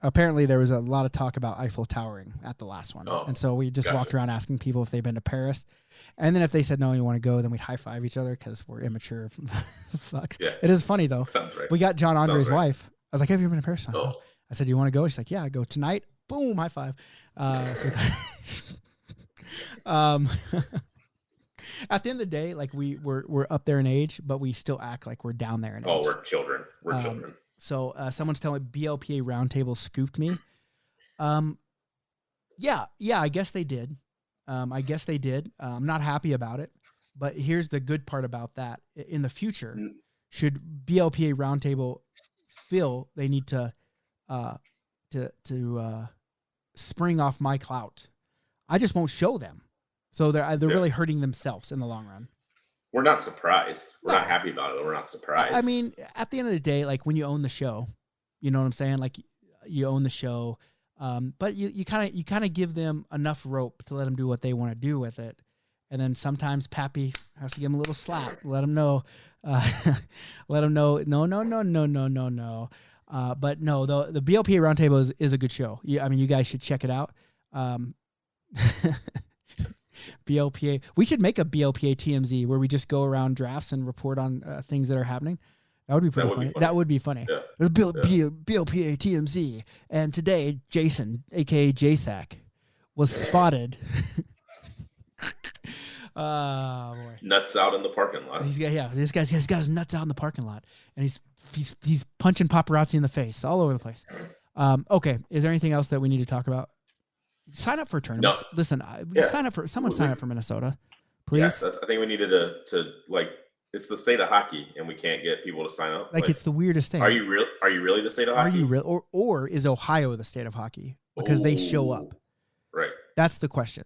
apparently there was a lot of talk about Eiffel Towering at the last one. Oh, and so we just walked gotcha. around asking people if they've been to Paris. And then if they said, no, you want to go, then we'd high five each other because we're immature fucks. Yeah. It is funny though. Sounds right. We got John Andre's right. wife. I was like, have you ever been to Paris? Oh. I said, do you want to go? She's like, yeah, I go tonight. Boom, high five. At the end of the day, like we're up there in age, but we still act like we're down there in Oh, age. we're children. We're children. So someone's telling me BLPA Roundtable scooped me. Yeah, I guess they did. I'm not happy about it, but here's the good part about that. In the future, should BLPA Roundtable feel they need to spring off my clout, I just won't show them. So they're really hurting themselves in the long run. We're not surprised. We're No. not happy about it, but we're not surprised. I mean, at the end of the day, like when you own the show, you know what I'm saying? Like you own the show. But you kind of give them enough rope to let them do what they want to do with it, and then sometimes Pappy has to give them a little slap, let them know, no. But no, the BLPA Roundtable is a good show. I mean, you guys should check it out. BLPA. We should make a BLPA TMZ where we just go around drafts and report on things that are happening. That would be pretty funny. That would be funny. Yeah. BLPA TMZ. And today, Jason, a.k.a. JSAC, was spotted. Oh, boy. Nuts out in the parking lot. This guy's got his nuts out in the parking lot. And he's punching paparazzi in the face all over the place. Okay. Is there anything else that we need to talk about? Sign up for tournaments. No. Listen, sign up for Minnesota, please. Yeah, I think we needed to it's the state of hockey, and we can't get people to sign up. Like it's the weirdest thing. Are you really the state of hockey? Are you real, or is Ohio the state of hockey because they show up? Right. That's the question.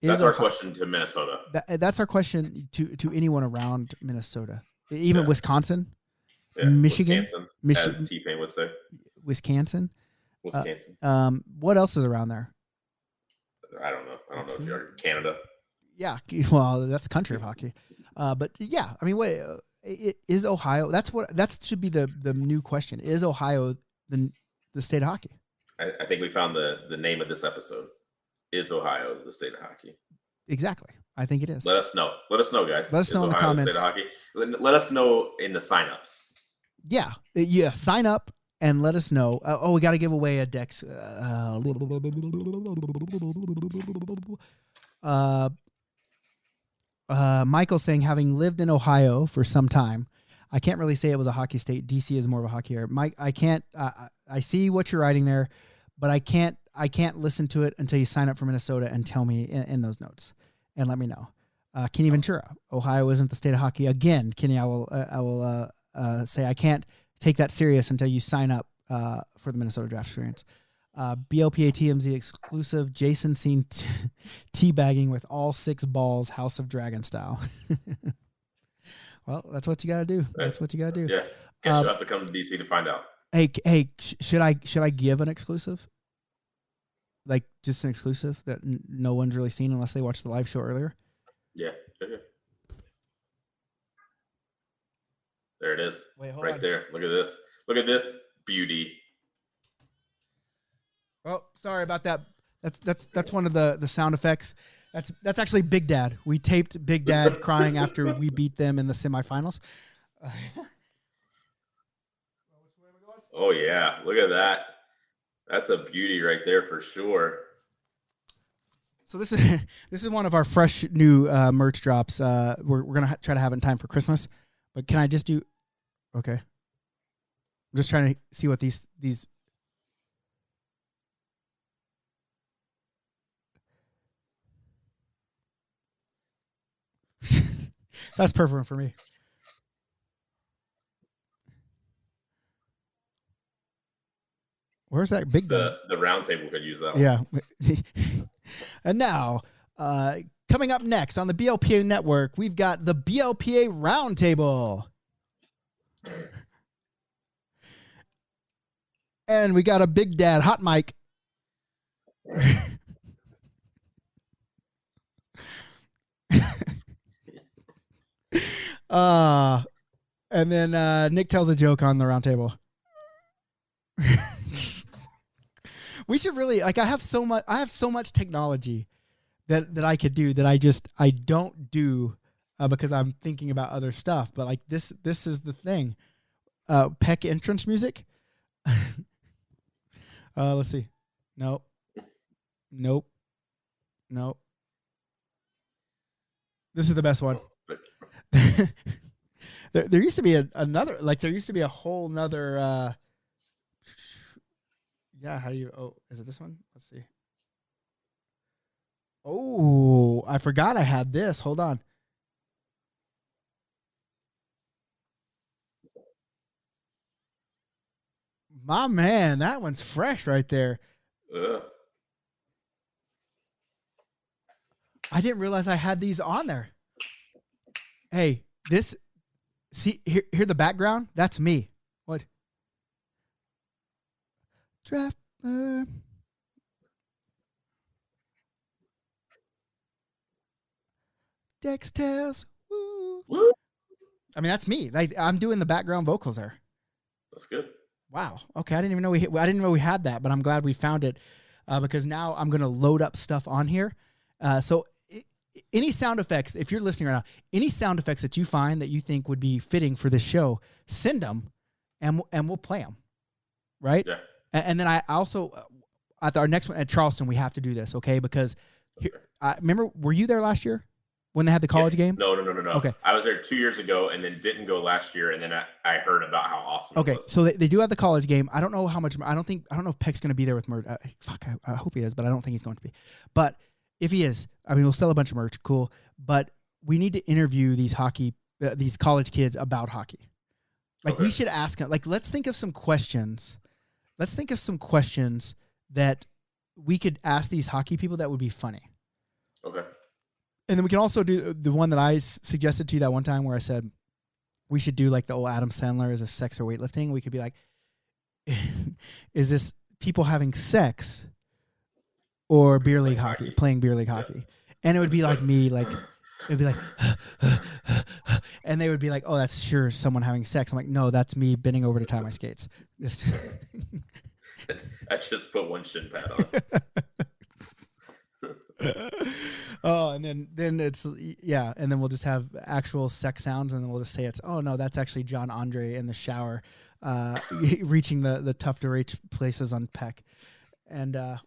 That's our question to Minnesota. That's our question to anyone around Minnesota, even Wisconsin, Michigan, as T-Pain would say. Wisconsin. What else is around there? I don't know. I don't know if you're Canada. Yeah, well, that's country of hockey. But yeah, I mean, wait, is Ohio? That should be the new question. Is Ohio the state of hockey? I think we found the name of this episode. Is Ohio the state of hockey? Exactly. I think it is. Let us know. Let us know, guys. Let us know in the comments. State of hockey? Let us know in the signups. Yeah. Sign up. And let us know. We got to give away a Dex. Michael saying, having lived in Ohio for some time, I can't really say it was a hockey state. DC is more of a hockey area. Mike, I can't. I see what you're writing there, but I can't listen to it until you sign up for Minnesota and tell me in those notes and let me know. Kenny Ventura, Ohio isn't the state of hockey again. Kenny, I will say I can't take that serious until you sign up for the Minnesota Draft Experience. BLPA TMZ exclusive. Jason seen teabagging with all 6 balls, House of Dragon style. Well, that's what you got to do. That's what you got to do. Yeah. Guess you'll have to come to DC to find out. Hey, should I give an exclusive? Like just an exclusive that no one's really seen unless they watched the live show earlier? Yeah. There it is. Wait, hold right on. There. Look at this. Look at this beauty. Oh, sorry about that. That's one of the sound effects. That's actually Big Dad. We taped Big Dad crying after we beat them in the semifinals. Oh yeah, look at that. That's a beauty right there for sure. So this is one of our fresh new merch drops. We're gonna try to have it in time for Christmas. But can I just do? Okay. I'm just trying to see what these. That's perfect for me. Where's that big guy? The round table could use that one. Yeah. And now, coming up next on the BLPA network, we've got the BLPA Roundtable. And we got a Big Dad hot mic. And then Nick tells a joke on the roundtable. We should really I have so much technology that I could do that I don't do because I'm thinking about other stuff. But like this is the thing. Peck entrance music. Let's see. Nope. This is the best one. There used to be another, like there used to be a whole nother, how do you, is it this one? Let's see. Oh, I forgot I had this. Hold on. My man, that one's fresh right there. I didn't realize I had these on there. Hey, see, hear the background? That's me. What? Draft. Dex Tales. Woo. Woo. I mean, that's me. Like, I'm doing the background vocals there. That's good. Wow. Okay, I didn't know we had that, but I'm glad we found it because now I'm going to load up stuff on here. So any sound effects, if you're listening right now, any sound effects that you find that you think would be fitting for this show, send them, and we'll play them. Right. Yeah. And then I also at our next one at Charleston, we have to do this, okay? Because remember, were you there last year when they had the college game? No. Okay. I was there 2 years ago and then didn't go last year, and then I heard about how awesome it was. So they do have the college game. I don't know how much. I don't know if Peck's going to be there with merch. I hope he is, but I don't think he's going to be. But if he is, I mean, we'll sell a bunch of merch. Cool. But we need to interview these college kids about hockey. Like we should ask them. Like, let's think of some questions. Let's think of some questions that we could ask these hockey people that would be funny. Okay. And then we can also do the one that I suggested to you that one time where I said we should do like the old Adam Sandler as a sex or weightlifting. We could be like, is this people having sex or beer league hockey, playing beer league hockey? And it would be like me, like, it'd be like, and they would be like, oh, that's sure someone having sex. I'm like, no, that's me bending over to tie my skates. I just put one shin pad on. Oh, and then it's and then we'll just have actual sex sounds, and then we'll just say it's no, that's actually John Andre in the shower, reaching the tough to reach places on Peck, and so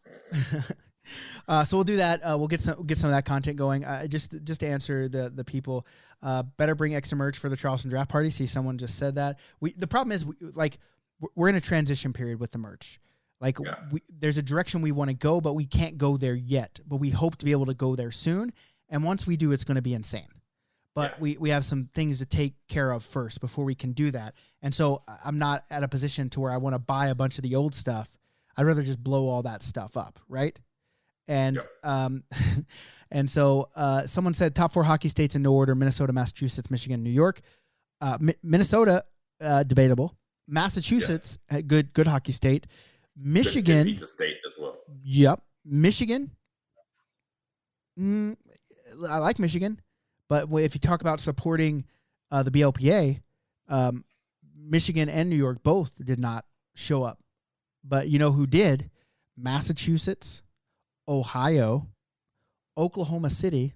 we'll do that. We'll get some of that content going. Just to answer the people, better bring extra merch for the Charleston draft party. See, someone just said that. The problem is we're in a transition period with the merch. Like there's a direction we want to go, but we can't go there yet. But we hope to be able to go there soon. And once we do, it's going to be insane. But we have some things to take care of first before we can do that. And so I'm not at a position to where I want to buy a bunch of the old stuff. I'd rather just blow all that stuff up, right? And and so someone said top 4 hockey states in no order: Minnesota, Massachusetts, Michigan, New York. Minnesota, debatable. Massachusetts, good hockey state. Michigan, good pizza state as well. Yep, Michigan. I like Michigan, but if you talk about supporting the BLPA, Michigan and New York both did not show up. But you know who did? Massachusetts, Ohio, Oklahoma City,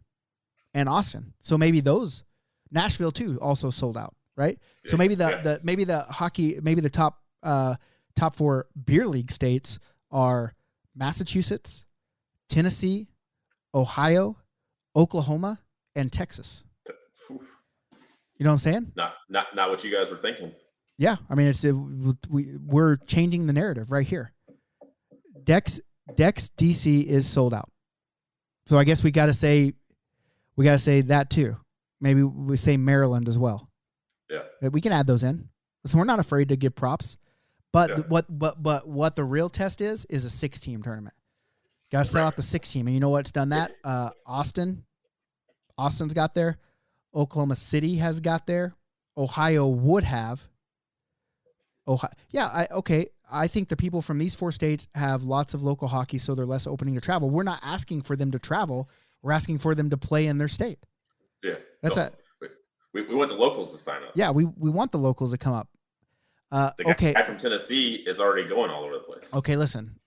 and Austin. So maybe those, Nashville too, also sold out, right? Yeah. So maybe the top 4 beer league states are Massachusetts, Tennessee, Ohio, Oklahoma, and Texas. You know what I'm saying? Not what you guys were thinking. Yeah, I mean we're changing the narrative right here. Dex DC is sold out. So I guess we got to say that too. Maybe we say Maryland as well. Yeah. We can add those in. Listen, we're not afraid to give props. But what the real test is a 6-team tournament. Got to sell out the 6-team. And you know what's done that? Austin's got there. Oklahoma City has got there. Ohio would have. I think the people from these 4 states have lots of local hockey, so they're less opening to travel. We're not asking for them to travel. We're asking for them to play in their state. Yeah. That's we want the locals to sign up. Yeah, we want the locals to come up. The guy from Tennessee is already going all over the place. Okay, listen.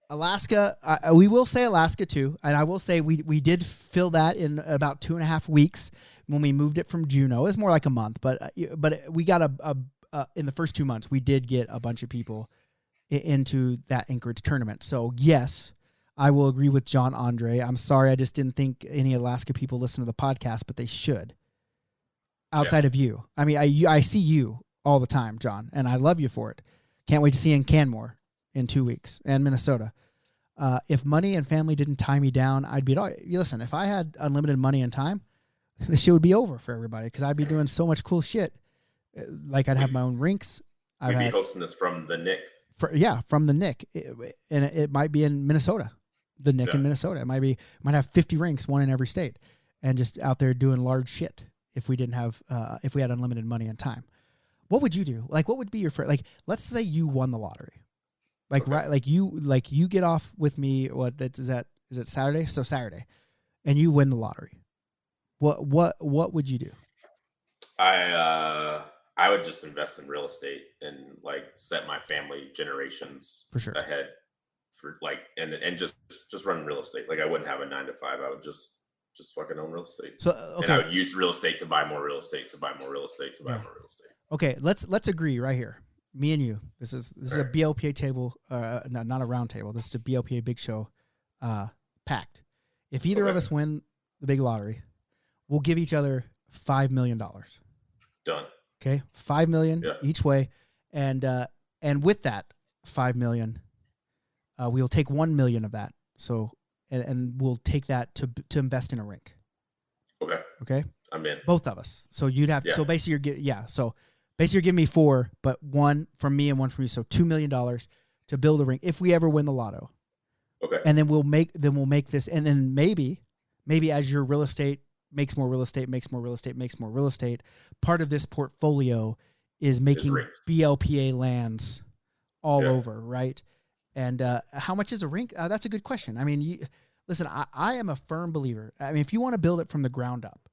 Alaska, we will say Alaska too, and I will say we did fill that in about 2.5 weeks when we moved it from Juneau. It's more like a month, but we got in the first 2 months we did get a bunch of people into that Anchorage tournament. So yes, I will agree with John Andre. I'm sorry, I just didn't think any Alaska people listen to the podcast, but they should. Outside of you, I mean, I see you all the time, John, and I love you for it. Can't wait to see you in Canmore in 2 weeks and Minnesota. If money and family didn't tie me down, I'd be listen. If I had unlimited money and time, the shit would be over for everybody because I'd be doing so much cool shit. Like I'd have my own rinks. We'd be hosting this from the Nick. From the Nick, and it might be in Minnesota. The Nick in Minnesota. It might have 50 rinks, one in every state, and just out there doing large shit. If we didn't have, if we had unlimited money and time, what would you do? Like, what would be your let's say you won the lottery, right? Like you get off with me. Is it Saturday? So Saturday, and you win the lottery, what would you do? I would just invest in real estate and like set my family generations For sure. ahead for like and just run real estate. Like I wouldn't have a 9 to 5. I would just fucking own real estate. So And I okay, would use real estate to buy more real estate, to buy more real estate, to buy Yeah. more real estate. okay. Let's agree right here. Me and you. This is a Alright. BLPA table. No, not a round table. This is a BLPA Big Show. Pact. If either of Okay. us win the big lottery, we'll give each other $5 million. Done. Okay, $5 million Yeah. each way, and with that $5 million, we'll take $1 million of that. So and we'll take that to invest in a rink. Okay. Okay, I'm in. both of us. So you'd have Yeah. so basically So basically you're giving me 4, but 1 from me and 1 from you. So $2 million to build a rink if we ever win the lotto. Okay. And then we'll make this, and then maybe as your real estate makes more real estate, part of this portfolio is making rinks. BLPA lands all Yeah. over, right? And how much is a rink? That's a good question. I mean, listen, I am a firm believer. I mean, if you want to build it from the ground up,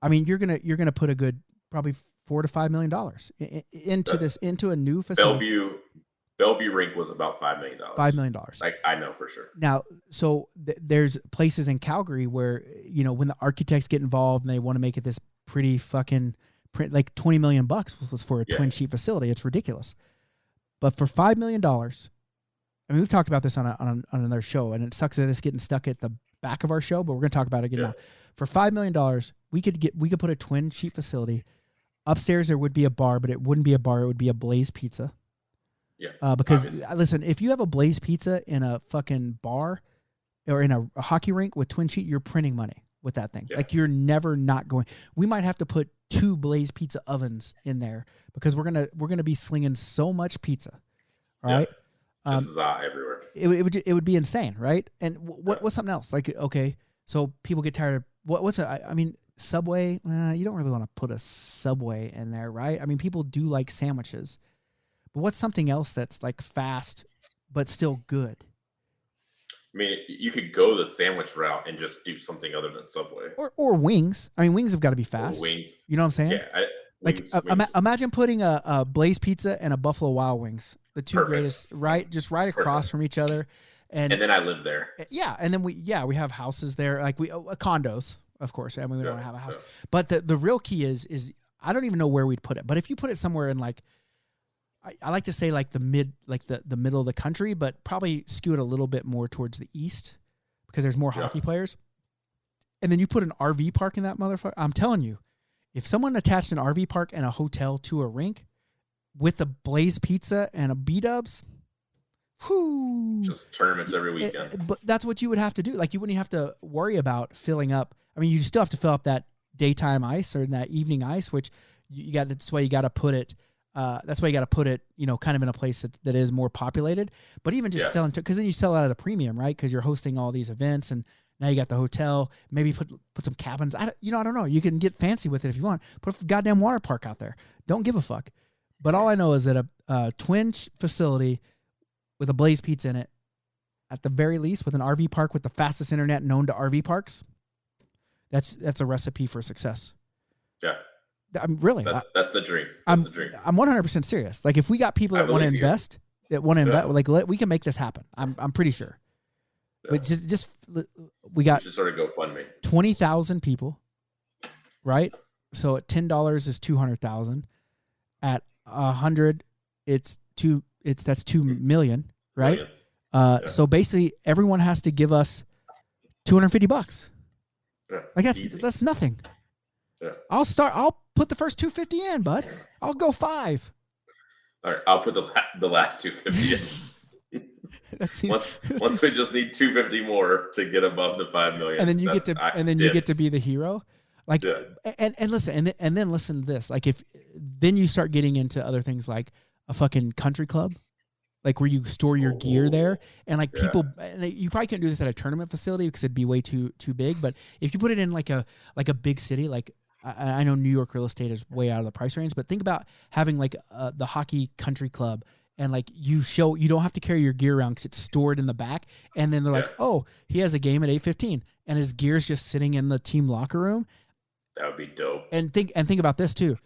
I mean, you're gonna put a good probably $4 to $5 million into a new facility. Bellevue rink was about $5 million. $5 million. Like I know for sure. Now, so there's places in Calgary where, when the architects get involved and they want to make it this pretty fucking like $20 million was for a Yeah. twin sheet facility. It's ridiculous. But for $5 million, I mean, we've talked about this on another show, and it sucks that it's getting stuck at the back of our show, but we're going to talk about it again Yeah. now. For $5 million, we could put a twin sheet facility upstairs. There would be a bar, but it wouldn't be a bar. It would be a Blaze Pizza. Yeah. Because obviously. listen, if you have a Blaze Pizza in a fucking bar or in a hockey rink with twin sheet, you're printing money with that thing. Yeah. Like you're never not going. We might have to put 2 Blaze Pizza ovens in there because we're gonna be slinging so much pizza. All right. Just za everywhere. It would be insane, right? And what's something else? Like, okay, so people get tired of what's I mean, Subway. You don't really want to put a Subway in there, right? I mean, people do like sandwiches. But what's something else that's like fast but still good? I mean, you could go the sandwich route and just do something other than Subway. Or wings. I mean, wings have got to be fast. Or wings. You know what I'm saying? Yeah. Like wings. imagine putting a Blaze Pizza and a Buffalo Wild Wings, the two Perfect. greatest, right? Just right across Perfect. from each other, And then I live there. yeah, and then we have houses there, like we condos, of course. I mean, we don't Yeah, have a house, yeah. but the real key is I don't even know where we'd put it, but if you put it somewhere in like I like to say like the middle of the country, but probably skew it a little bit more towards the east because there's more hockey players. And then you put an RV park in that motherfucker. I'm telling you, if someone attached an RV park and a hotel to a rink with a Blaze Pizza and a B-Dubs, whoo, Just tournaments every weekend. but that's what you would have to do. Like you wouldn't have to worry about filling up. I mean, you still have to fill up that daytime ice or that evening ice, which you got. That's why you got to put it. That's why you got to put it, kind of in a place that is more populated. But even just selling, because then you sell it at a premium, right? Because you're hosting all these events, and now you got the hotel. Maybe put some cabins. I don't know. You can get fancy with it if you want. Put a goddamn water park out there. Don't give a fuck. But all I know is that a twin facility with a Blaze Pizza in it, at the very least, with an RV park with the fastest internet known to RV parks, that's a recipe for success. Yeah. I'm really. That's the dream. That's the dream. I'm 100% serious. Like if we got people that want to invest, like we can make this happen. I'm pretty sure. Yeah. But just we got You should sort of go fund me. 20,000 people, right? So at $10 is 200,000. At 100, that's 2 million, right? Million. So basically, everyone has to give us $250. Yeah. Like Easy. that's nothing. Yeah. I'll put the first 250 in, bud. I'll go 5. All right, I'll put the last 250 in. That seems, once we just need 250 more to get above the 5 million, and then you get to be the hero. Like, Yeah. and listen, and then listen to this. Like then you start getting into other things like a fucking country club, like where you store your gear there, and like people, and you probably couldn't do this at a tournament facility because it'd be way too big. But if you put it in like a big city, like I know New York real estate is way out of the price range, but think about having like the hockey country club and like you don't have to carry your gear around because it's stored in the back. And then they're like, oh, he has a game at 8:15 and his gear's just sitting in the team locker room. That would be dope. And think about this too.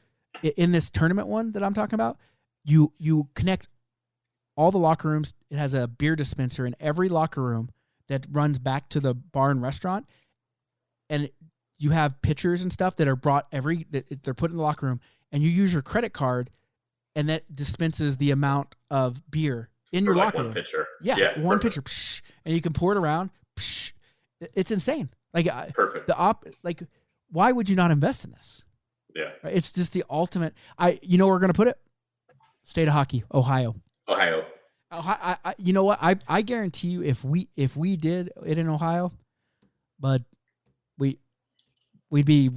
In this tournament one that I'm talking about, you connect all the locker rooms. It has a beer dispenser in every locker room that runs back to the bar and restaurant. And you have pitchers and stuff that are brought they're put in the locker room, and you use your credit card, and that dispenses the amount of beer in your locker room. One pitcher. Yeah, one pitcher. Psh, and you can pour it around. Psh, it's insane. Like perfect. Like, why would you not invest in this? Yeah. It's just the ultimate. You know where we're going to put it? State of hockey, Ohio. You know what? I guarantee you, if we did it in Ohio, but we'd be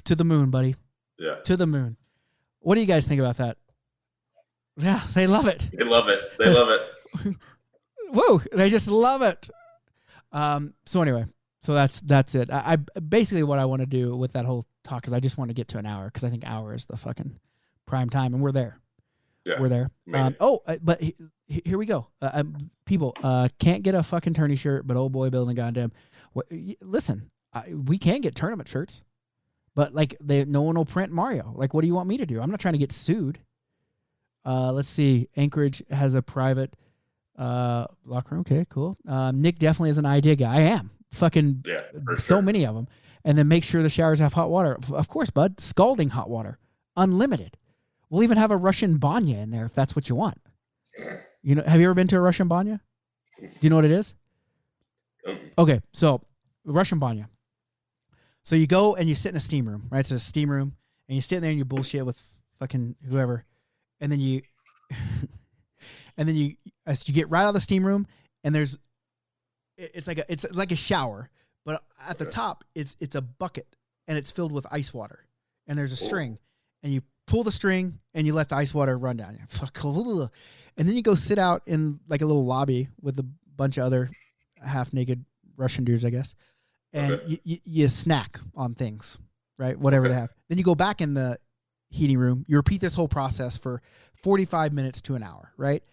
to the moon, buddy. Yeah. To the moon. What do you guys think about that? Yeah, they love it. They love it. Whoa, they just love it. So anyway, so that's it. I basically what I want to do with that whole talk is I just want to get to an hour because I think hour is the fucking prime time, and we're there. Yeah, we're there. But here we go. People can't get a fucking tourney shirt, but oh boy, building goddamn. Listen, we can get tournament shirts, but like no one will print Mario. Like, what do you want me to do? I'm not trying to get sued. Let's see. Anchorage has a private locker room. Okay, cool. Nick definitely is an idea guy. I am. Fucking so many of them. And then make sure the showers have hot water. Of course, bud. Scalding hot water. Unlimited. We'll even have a Russian banya in there if that's what you want. You know, have you ever been to a Russian banya? Do you know what it is? Okay, so Russian banya. So you go and you sit in a steam room, right? It's a steam room, and you sit in there and you bullshit with fucking whoever, and then you, as you get right out of the steam room, and it's like a shower, but at the top it's a bucket, and it's filled with ice water, and there's a string, and you pull the string and you let the ice water run down you. And then you go sit out in like a little lobby with a bunch of other half naked Russian dudes, I guess. And you snack on things, right? Whatever they have. Then you go back in the heating room. You repeat this whole process for 45 minutes to an hour, right?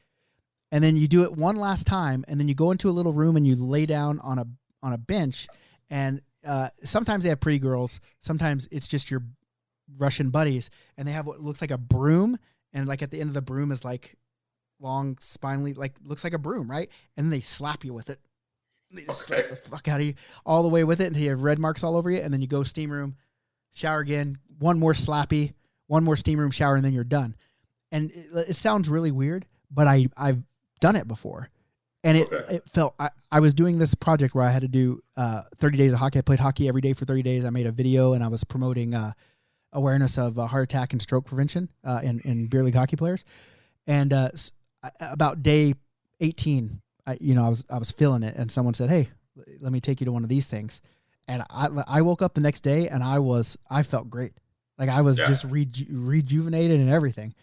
And then you do it one last time, and then you go into a little room and you lay down on a bench. And sometimes they have pretty girls. Sometimes it's just your Russian buddies, and they have what looks like a broom, and like at the end of the broom is like long spinally, like looks like a broom, right? And then they slap you with it. They just slap the fuck out of you all the way with it until you have red marks all over you, and then you go steam room, shower again, one more slappy, one more steam room shower, and then you're done. And it sounds really weird, but I've done it before, and it felt I was doing this project where I had to do 30 days of hockey. I played hockey every day for 30 days. I made a video, and I was promoting awareness of heart attack and stroke prevention in beer league hockey players. And about day 18, I was feeling it, and someone said, "Hey, let me take you to one of these things." And I woke up the next day, and I felt great. Like I was just rejuvenated and everything.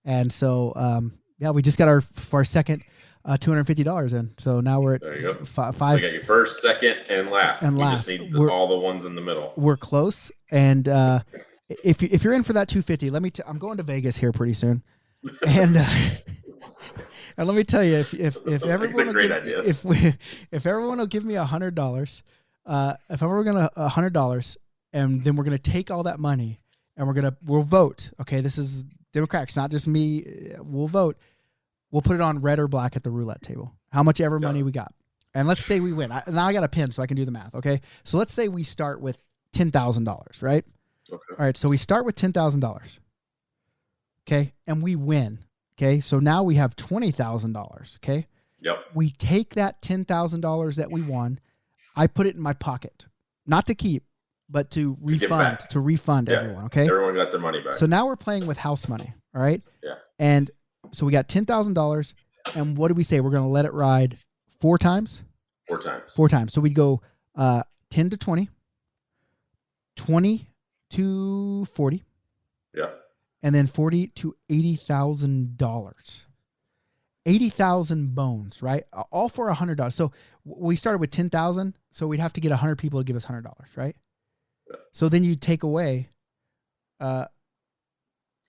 And so, we just got our second $250 in. So now we're at five. So you got your first, second, and last. And last. Just need all the ones in the middle. We're close. And if you're in for that 250, I'm going to Vegas here pretty soon. And and let me tell you, if everyone if everyone will give me $100, if I'm going to $100, and then we're going to take all that money and we'll vote. Okay, this is Democrats, not just me. We'll vote. We'll put it on red or black at the roulette table. How much ever money we got, and let's say we win. Now I got a pin, so I can do the math. Okay, so let's say we start with $10,000, right? Okay. All right, so we start with $10,000. Okay, and we win. Okay, so now we have $20,000. Okay. Yep. We take that $10,000 that we won. I put it in my pocket, not to keep, but to refund everyone. Okay. Everyone got their money back. So now we're playing with house money. All right. Yeah. And so we got $10,000, and what do we say? We're going to let it ride 4 times. 4 times. 4 times. So we'd go 10 to 20, 20 to 40. Yeah. And then $40,000 to $80,000. 80,000 bones, right? All for $100. So we started with 10,000. So we'd have to get 100 people to give us $100, right? Yeah. So then you take away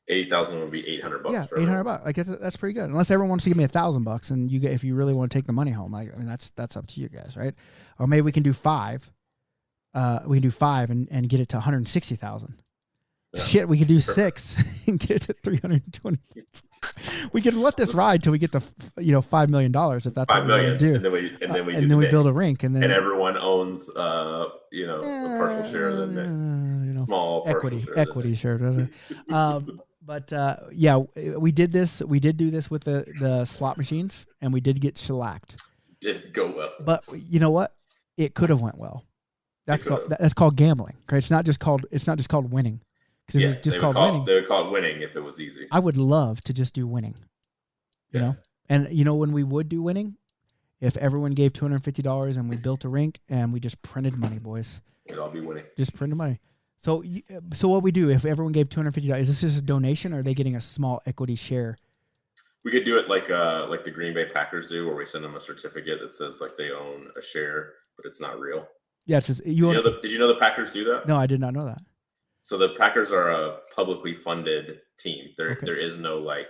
80,000 would be $800. Yeah, for $800. everyone. Like that's pretty good. Unless everyone wants to give me $1,000, and you get if you really want to take the money home. I mean, that's up to you guys, right? Or maybe we can do 5. We can do 5 and get it to 160,000. Yeah. Shit, we could do 6 and get it to 320. We could let this ride till we get to $5 million if that's what $5 we million, want to do. and then we do and the then we Nick. build a rink, and then everyone owns a partial share of the Nick. Small partial equity share. But yeah, we did this. We did do this with the slot machines, and we did get shellacked. Didn't go well. But you know what? It could have went well. That's called gambling. Right? It's not just called winning. Because if it was just called winning, they would call it winning if it was easy. I would love to just do winning. You know, and when we would do winning, if everyone gave $250 and we built a rink and we just printed money, boys. It'd all be winning. Just printed money. So what we do if everyone gave $250? Is this just a donation, or are they getting a small equity share? We could do it like the Green Bay Packers do, where we send them a certificate that says like they own a share, but it's not real. Yeah, it says Did you know the Packers do that? No, I did not know that. So the Packers are a publicly funded team. There is no like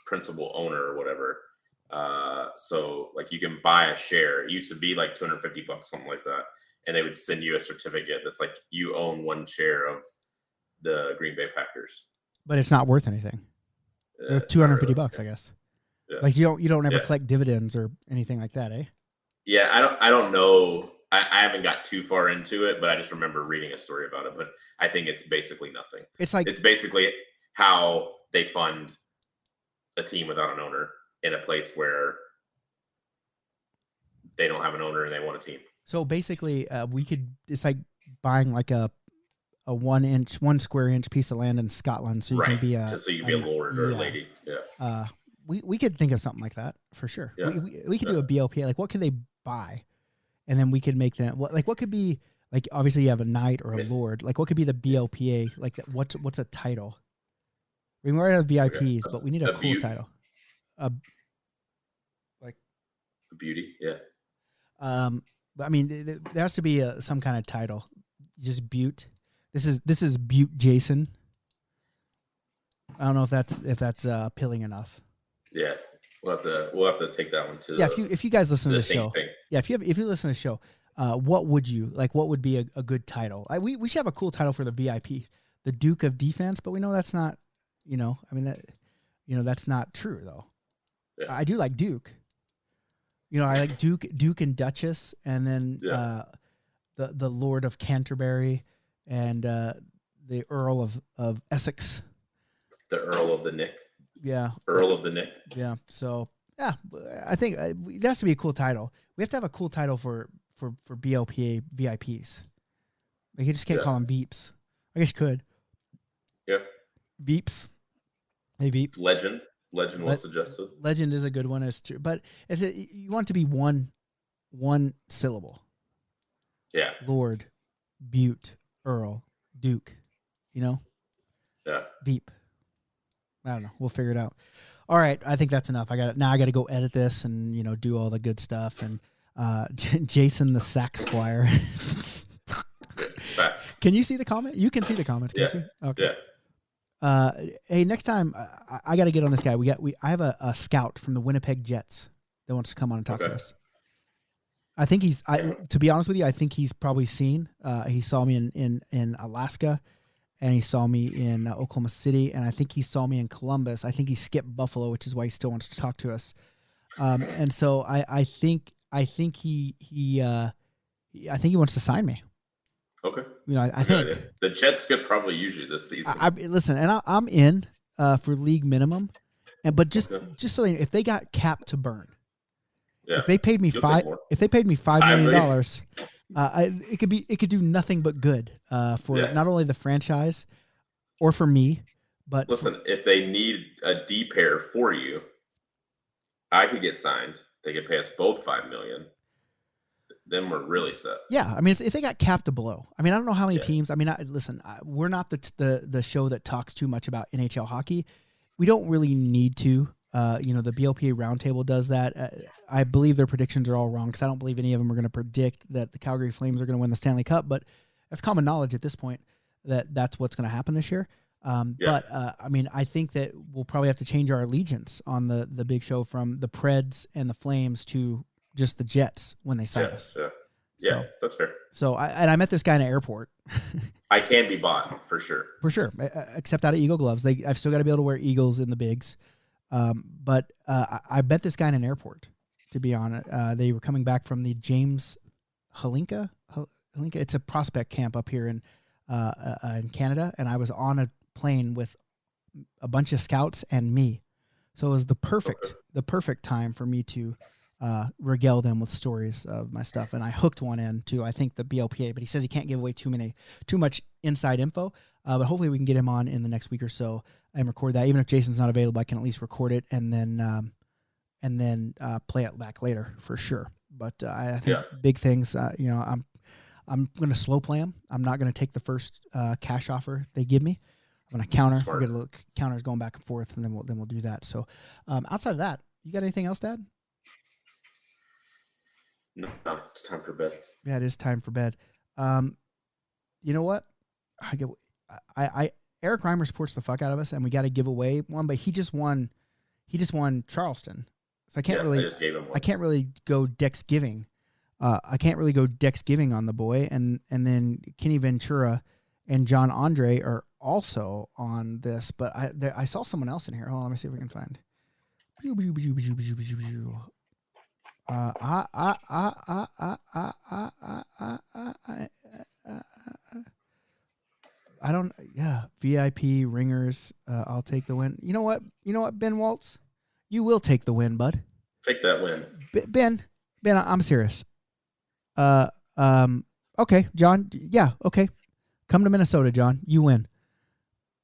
principal owner or whatever. So like you can buy a share. It used to be like $250, something like that. And they would send you a certificate that's like you own 1 share of the Green Bay Packers. But it's not worth anything. It's $250, I guess. Yeah. Like you don't ever collect dividends or anything like that, eh? Yeah, I don't know. I haven't got too far into it, but I just remember reading a story about it. But I think it's basically nothing. It's basically how they fund a team without an owner in a place where they don't have an owner and they want a team. So basically, it's like buying like a 1 square inch piece of land in Scotland, so you can be a lord or a lady. Yeah. We could think of something like that for sure. Yeah. We could do a BLPA. Like, what could they buy, and then we could make them. What could be like? Obviously, you have a knight or a lord. Like, what could be the BLPA? Like, what's a title? We already have VIPs, but we need a cool title. Like beauty, yeah. I mean, there has to be some kind of title. Just Butte. This is Butte Jason. I don't know if that's appealing enough. Yeah, we'll have to take that one to. Yeah, if you guys listen to the show, thing. yeah, if you listen to the show, what would be a good title? We should have a cool title for the VIP, the Duke of Defense, but we know that's not. That's not true though. Yeah. I do like Duke. I like Duke and Duchess, and then the Lord of Canterbury, and the Earl of Essex. The Earl of the Nick. Yeah. Earl of the Nick. Yeah. So yeah, I think that has to be a cool title. We have to have a cool title for BLPA VIPs. Like you just can't call them Beeps. I guess you could. Yeah. Beeps. Hey Beep. Legend was suggested. Legend is a good one, as true, but you want it to be one syllable. Yeah. Lord, Butte, Earl, Duke. Yeah. Beep. I don't know. We'll figure it out. All right. I think that's enough. I got to go edit this and do all the good stuff. And Jason the Sack Squire. Can you see the comment? You can see the comments, can't you? Okay. Yeah. Hey, next time I got to get on this guy. I have a scout from the Winnipeg Jets that wants to come on and talk to us. I think to be honest with you, I think he's probably seen. He saw me in Alaska, and he saw me in Oklahoma City, and I think he saw me in Columbus. I think he skipped Buffalo, which is why he still wants to talk to us. And so I think he wants to sign me. Okay. I think the Jets could probably use you this season. Listen, and I'm in for league minimum, but just so if they got capped to burn, if they paid me $5 million, it could do nothing but good for not only the franchise or for me, but listen, if they need a D pair for you, I could get signed. They could pay us both $5 million. Then we're really set. Yeah, I mean, if they got capped to blow, I mean, I don't know how many teams. I mean, we're not the show that talks too much about NHL hockey. We don't really need to. The BLPA Roundtable does that. I believe their predictions are all wrong because I don't believe any of them are going to predict that the Calgary Flames are going to win the Stanley Cup. But that's common knowledge at this point that that's what's going to happen this year. But I mean, I think that we'll probably have to change our allegiance on the big show from the Preds and the Flames to just the Jets when they sign us. Yeah, that's fair. So I met this guy in an airport. I can be bought for sure. For sure, except out of Eagle gloves. I've still got to be able to wear Eagles in the bigs. But I met this guy in an airport. To be honest, they were coming back from the James Halinka. It's a prospect camp up here in Canada, and I was on a plane with a bunch of scouts and me. So it was the perfect time for me to regale them with stories of my stuff. And I hooked one in to, I think, the BLPA, but he says he can't give away too much inside info. But hopefully we can get him on in the next week or so and record that. Even if Jason's not available, I can at least record it and then play it back later for sure. But I think big things, I'm going to slow play them. I'm not going to take the first cash offer they give me. I'm going to counter. We'll get a little counters going back and forth, and then we'll do that. So outside of that, you got anything else, Dad? No, it's time for bed. Yeah, it is time for bed. You know what? Eric Reimer supports the fuck out of us, and we got to give away one. But he just won Charleston, so I can't really. I just gave him one. I can't really go Dex giving. I can't really go Dex giving on the boy, and then Kenny Ventura and John Andre are also on this. But I saw someone else in here. Hold on, let me see if we can find. I don't. Yeah, VIP ringers. I'll take the win. You know what? Ben Waltz, you will take the win, bud. Take that win, Ben. I'm serious. Okay, John. Yeah, okay. Come to Minnesota, John. You win.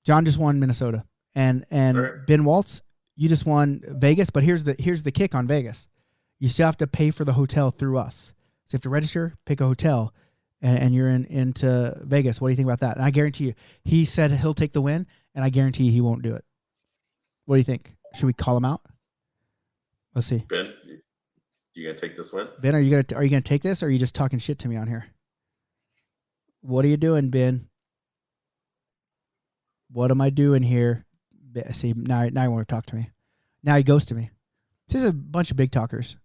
John just won Minnesota, and right. Ben Waltz, you just won Vegas. But here's the kick on Vegas. You still have to pay for the hotel through us. So you have to register, pick a hotel, and you're into Vegas. What do you think about that? And I guarantee you, he said he'll take the win, and I guarantee he won't do it. What do you think? Should we call him out? Let's see. Ben, you gonna take this win? Ben, are you gonna take this, or are you just talking shit to me on here? What are you doing, Ben? What am I doing here? See, now he won't talk to me. Now he goes to me. This is a bunch of big talkers.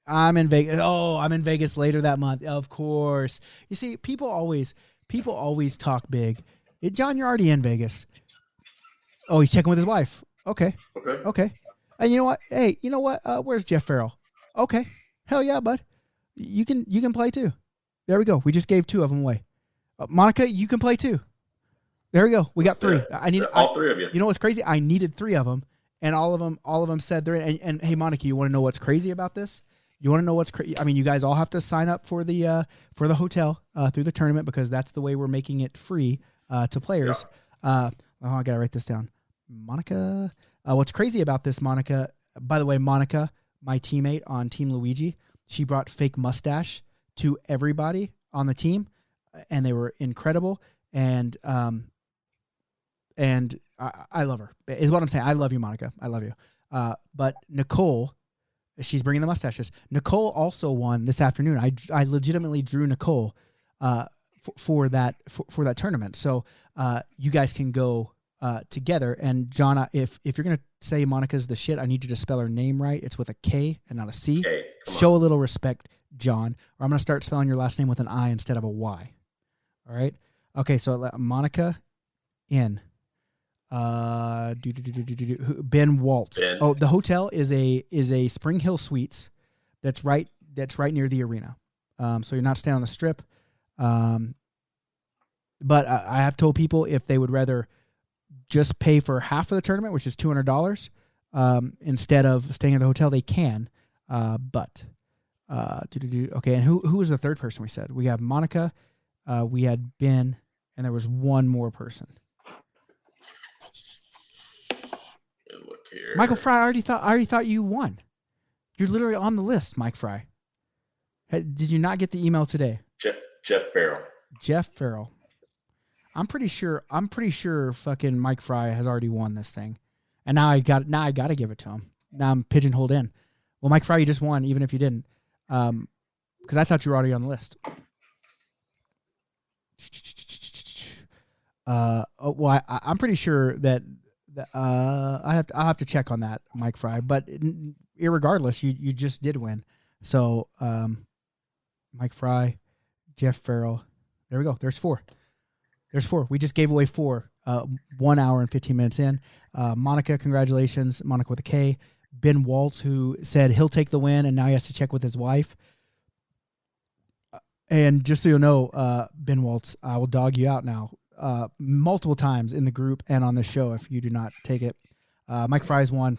I'm in Vegas. Oh, I'm in Vegas later that month. Of course. You see, people always talk big. John, you're already in Vegas. Oh, he's checking with his wife. Okay. And you know what? Hey, you know what? Where's Jeff Farrell? Okay. Hell yeah, bud. You can play too. There we go. We just gave 2 of them away. Monica, you can play too. There we go. We got 3. I need all 3 of you. You know what's crazy? I needed 3 of them, and all of them said they're in. And hey, Monica, you want to know what's crazy about this? You want to know what's crazy? I mean, you guys all have to sign up for the hotel through the tournament, because that's the way we're making it free to players. Yeah. I gotta write this down. Monica, what's crazy about this, Monica? By the way, Monica, my teammate on Team Luigi, she brought fake mustache to everybody on the team, and they were incredible. And I love her, is what I'm saying. I love you, Monica. I love you. But Nicole, she's bringing the mustaches. Nicole also won this afternoon. I legitimately drew Nicole for that tournament. So you guys can go together. And John, if you're gonna say Monica's the shit, I need you to spell her name right. It's with a K and not a C. Okay, show a little respect, John, or I'm gonna start spelling your last name with an I instead of a Y. All right. Okay. So Monica in. Ben Waltz. Ben. Oh, the hotel is a Spring Hill Suites that's right near the arena. So you're not staying on the strip. But I have told people if they would rather just pay for half of the tournament, which is $200, instead of staying at the hotel, they can. Okay. And who was the third person we said? We have Monica, we had Ben, and there was one more person. Here. Michael Fry, I already thought you won. You're literally on the list, Mike Fry. Did you not get the email today? Jeff Farrell. Jeff Farrell. I'm pretty sure fucking Mike Fry has already won this thing. And now I got to give it to him. Now I'm pigeonholed in. Well, Mike Fry, you just won, even if you didn't. Because I thought you were already on the list. Well, I'm pretty sure that I'll have to check on that, Mike Fry. But irregardless, you just did win. So Mike Fry, Jeff Farrell. There we go. There's 4. We just gave away 4. 1 hour and 15 minutes in. Monica, congratulations. Monica with a K. Ben Waltz, who said he'll take the win, and now he has to check with his wife. And just so you know, Ben Waltz, I will dog you out now multiple times in the group and on the show if you do not take it. Mike Fry's won,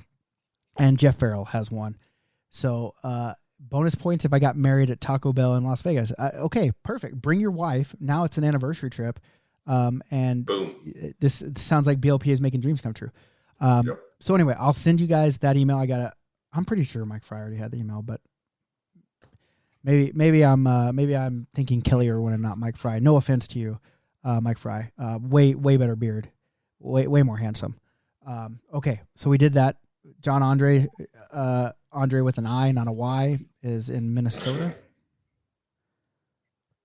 and Jeff Farrell has won. So bonus points if I got married at Taco Bell in Las Vegas. Okay, perfect. Bring your wife. Now it's an anniversary trip. And Boom. This sounds like BLPA is making dreams come true. Yep. So anyway, I'll send you guys that email. I'm pretty sure Mike Fry already had the email, but maybe I'm thinking Kelly Irwin and not Mike Fry. No offense to you, Mike Fry. Way better beard, way more handsome. Okay, so we did that. John Andre with an I, not a Y, is in Minnesota.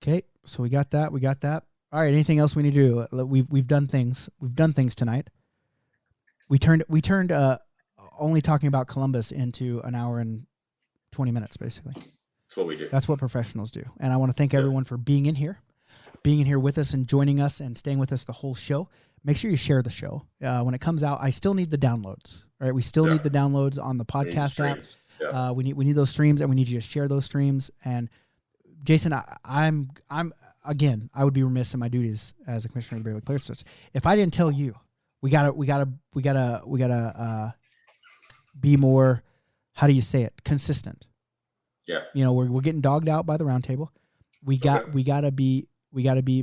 Okay, so we got that. All right. Anything else we need to do? We've done things. We've done things tonight. We turned only talking about Columbus into an hour and 20 minutes, basically. That's what we do. That's what professionals do. And I want to thank everyone for being in here with us and joining us and staying with us the whole show. Make sure you share the show. When it comes out, I still need the downloads. All right. We still need the downloads on the podcast app. Yeah. We need those streams, and we need you to share those streams. And Jason, I'm again, I would be remiss in my duties as a commissioner of the Beer League Players Association if I didn't tell you we gotta be more, how do you say it, consistent. Yeah. You know, we're getting dogged out by the roundtable. We gotta be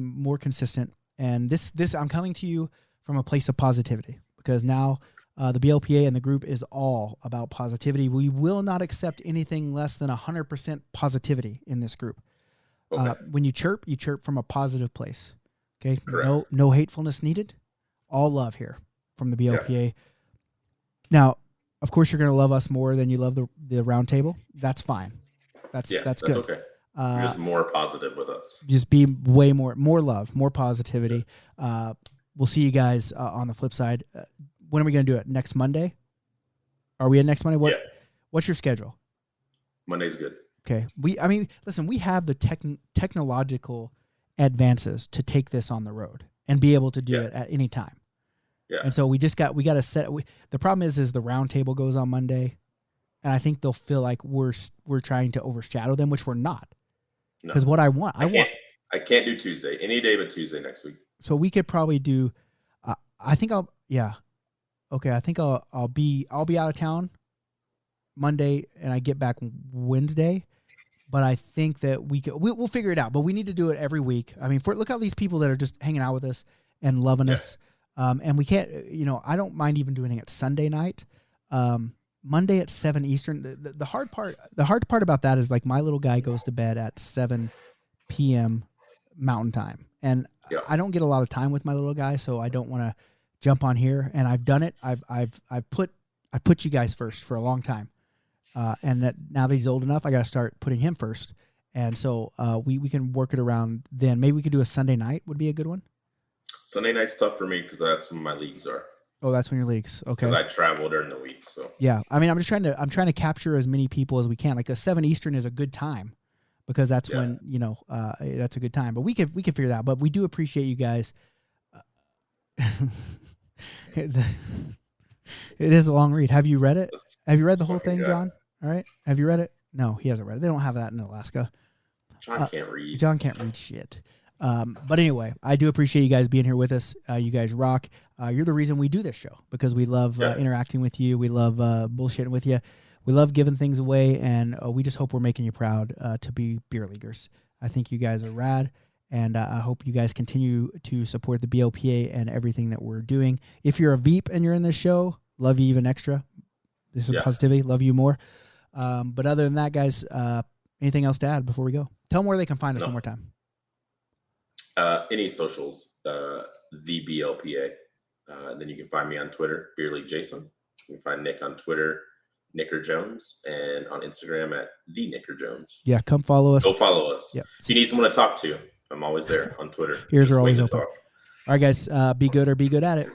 more consistent. And this I'm coming to you from a place of positivity, because now the BLPA and the group is all about positivity. We will not accept anything less than 100% positivity in this group. Okay. When you chirp from a positive place. Okay. Correct. No hatefulness needed. All love here from the BLPA. Yeah. Now, of course, you're going to love us more than you love the round table. That's fine. That's good. Okay. You're just more positive with us. Just be way more love, more positivity. We'll see you guys on the flip side. When are we going to do it? Next Monday? Are we at next Monday? What's your schedule? Monday's good. Okay. Listen, we have the technological advances to take this on the road and be able to do it at any time. Yeah. And so we got to set. The problem is the round table goes on Monday, and I think they'll feel like we're trying to overshadow them, which we're not. Because what I want, I can't do Tuesday, any day but Tuesday next week. So we could probably do. I think I'll be out of town Monday, and I get back Wednesday. But I think that we'll figure it out. But we need to do it every week. I mean, look at these people that are just hanging out with us and loving us. And we can't, I don't mind even doing it at Sunday night, Monday at 7 Eastern. The hard part about that is, like, my little guy goes to bed at 7 p.m. Mountain Time, and I don't get a lot of time with my little guy, so I don't want to jump on here. And I've done it. I put you guys first for a long time. And that now that he's old enough, I got to start putting him first. And so we can work it around then. Maybe we could do a Sunday night would be a good one. Sunday night's tough for me because that's when my leagues are. Oh, that's when your leagues. Okay. Because I travel during the week. So yeah, I mean, I'm trying to capture as many people as we can. Like a 7 Eastern is a good time because that's when, that's a good time. But we can figure that out. But we do appreciate you guys. It is a long read. Have you read it? Have you read the whole thing, John? All right. Have you read it? No, he hasn't read it. They don't have that in Alaska. John can't read. John can't read shit. But anyway, I do appreciate you guys being here with us. You guys rock. You're the reason we do this show, because we love interacting with you. We love bullshitting with you. We love giving things away, and we just hope we're making you proud to be beer leaguers. I think you guys are rad, and I hope you guys continue to support the BLPA and everything that we're doing. If you're a Veep and you're in this show, love you even extra. This is positivity. Love you more. But other than that, guys, anything else to add before we go? Tell them where they can find us one more time. Any socials, the BLPA. Then you can find me on Twitter, Beer League Jason. You can find Nick on Twitter, Nicker Jones, and on Instagram at the Nicker Jones. Yeah, come follow us. Go follow us. Yep. If you need someone to talk to, I'm always there on Twitter. Ears are always open. All right, guys. Be good or be good at it.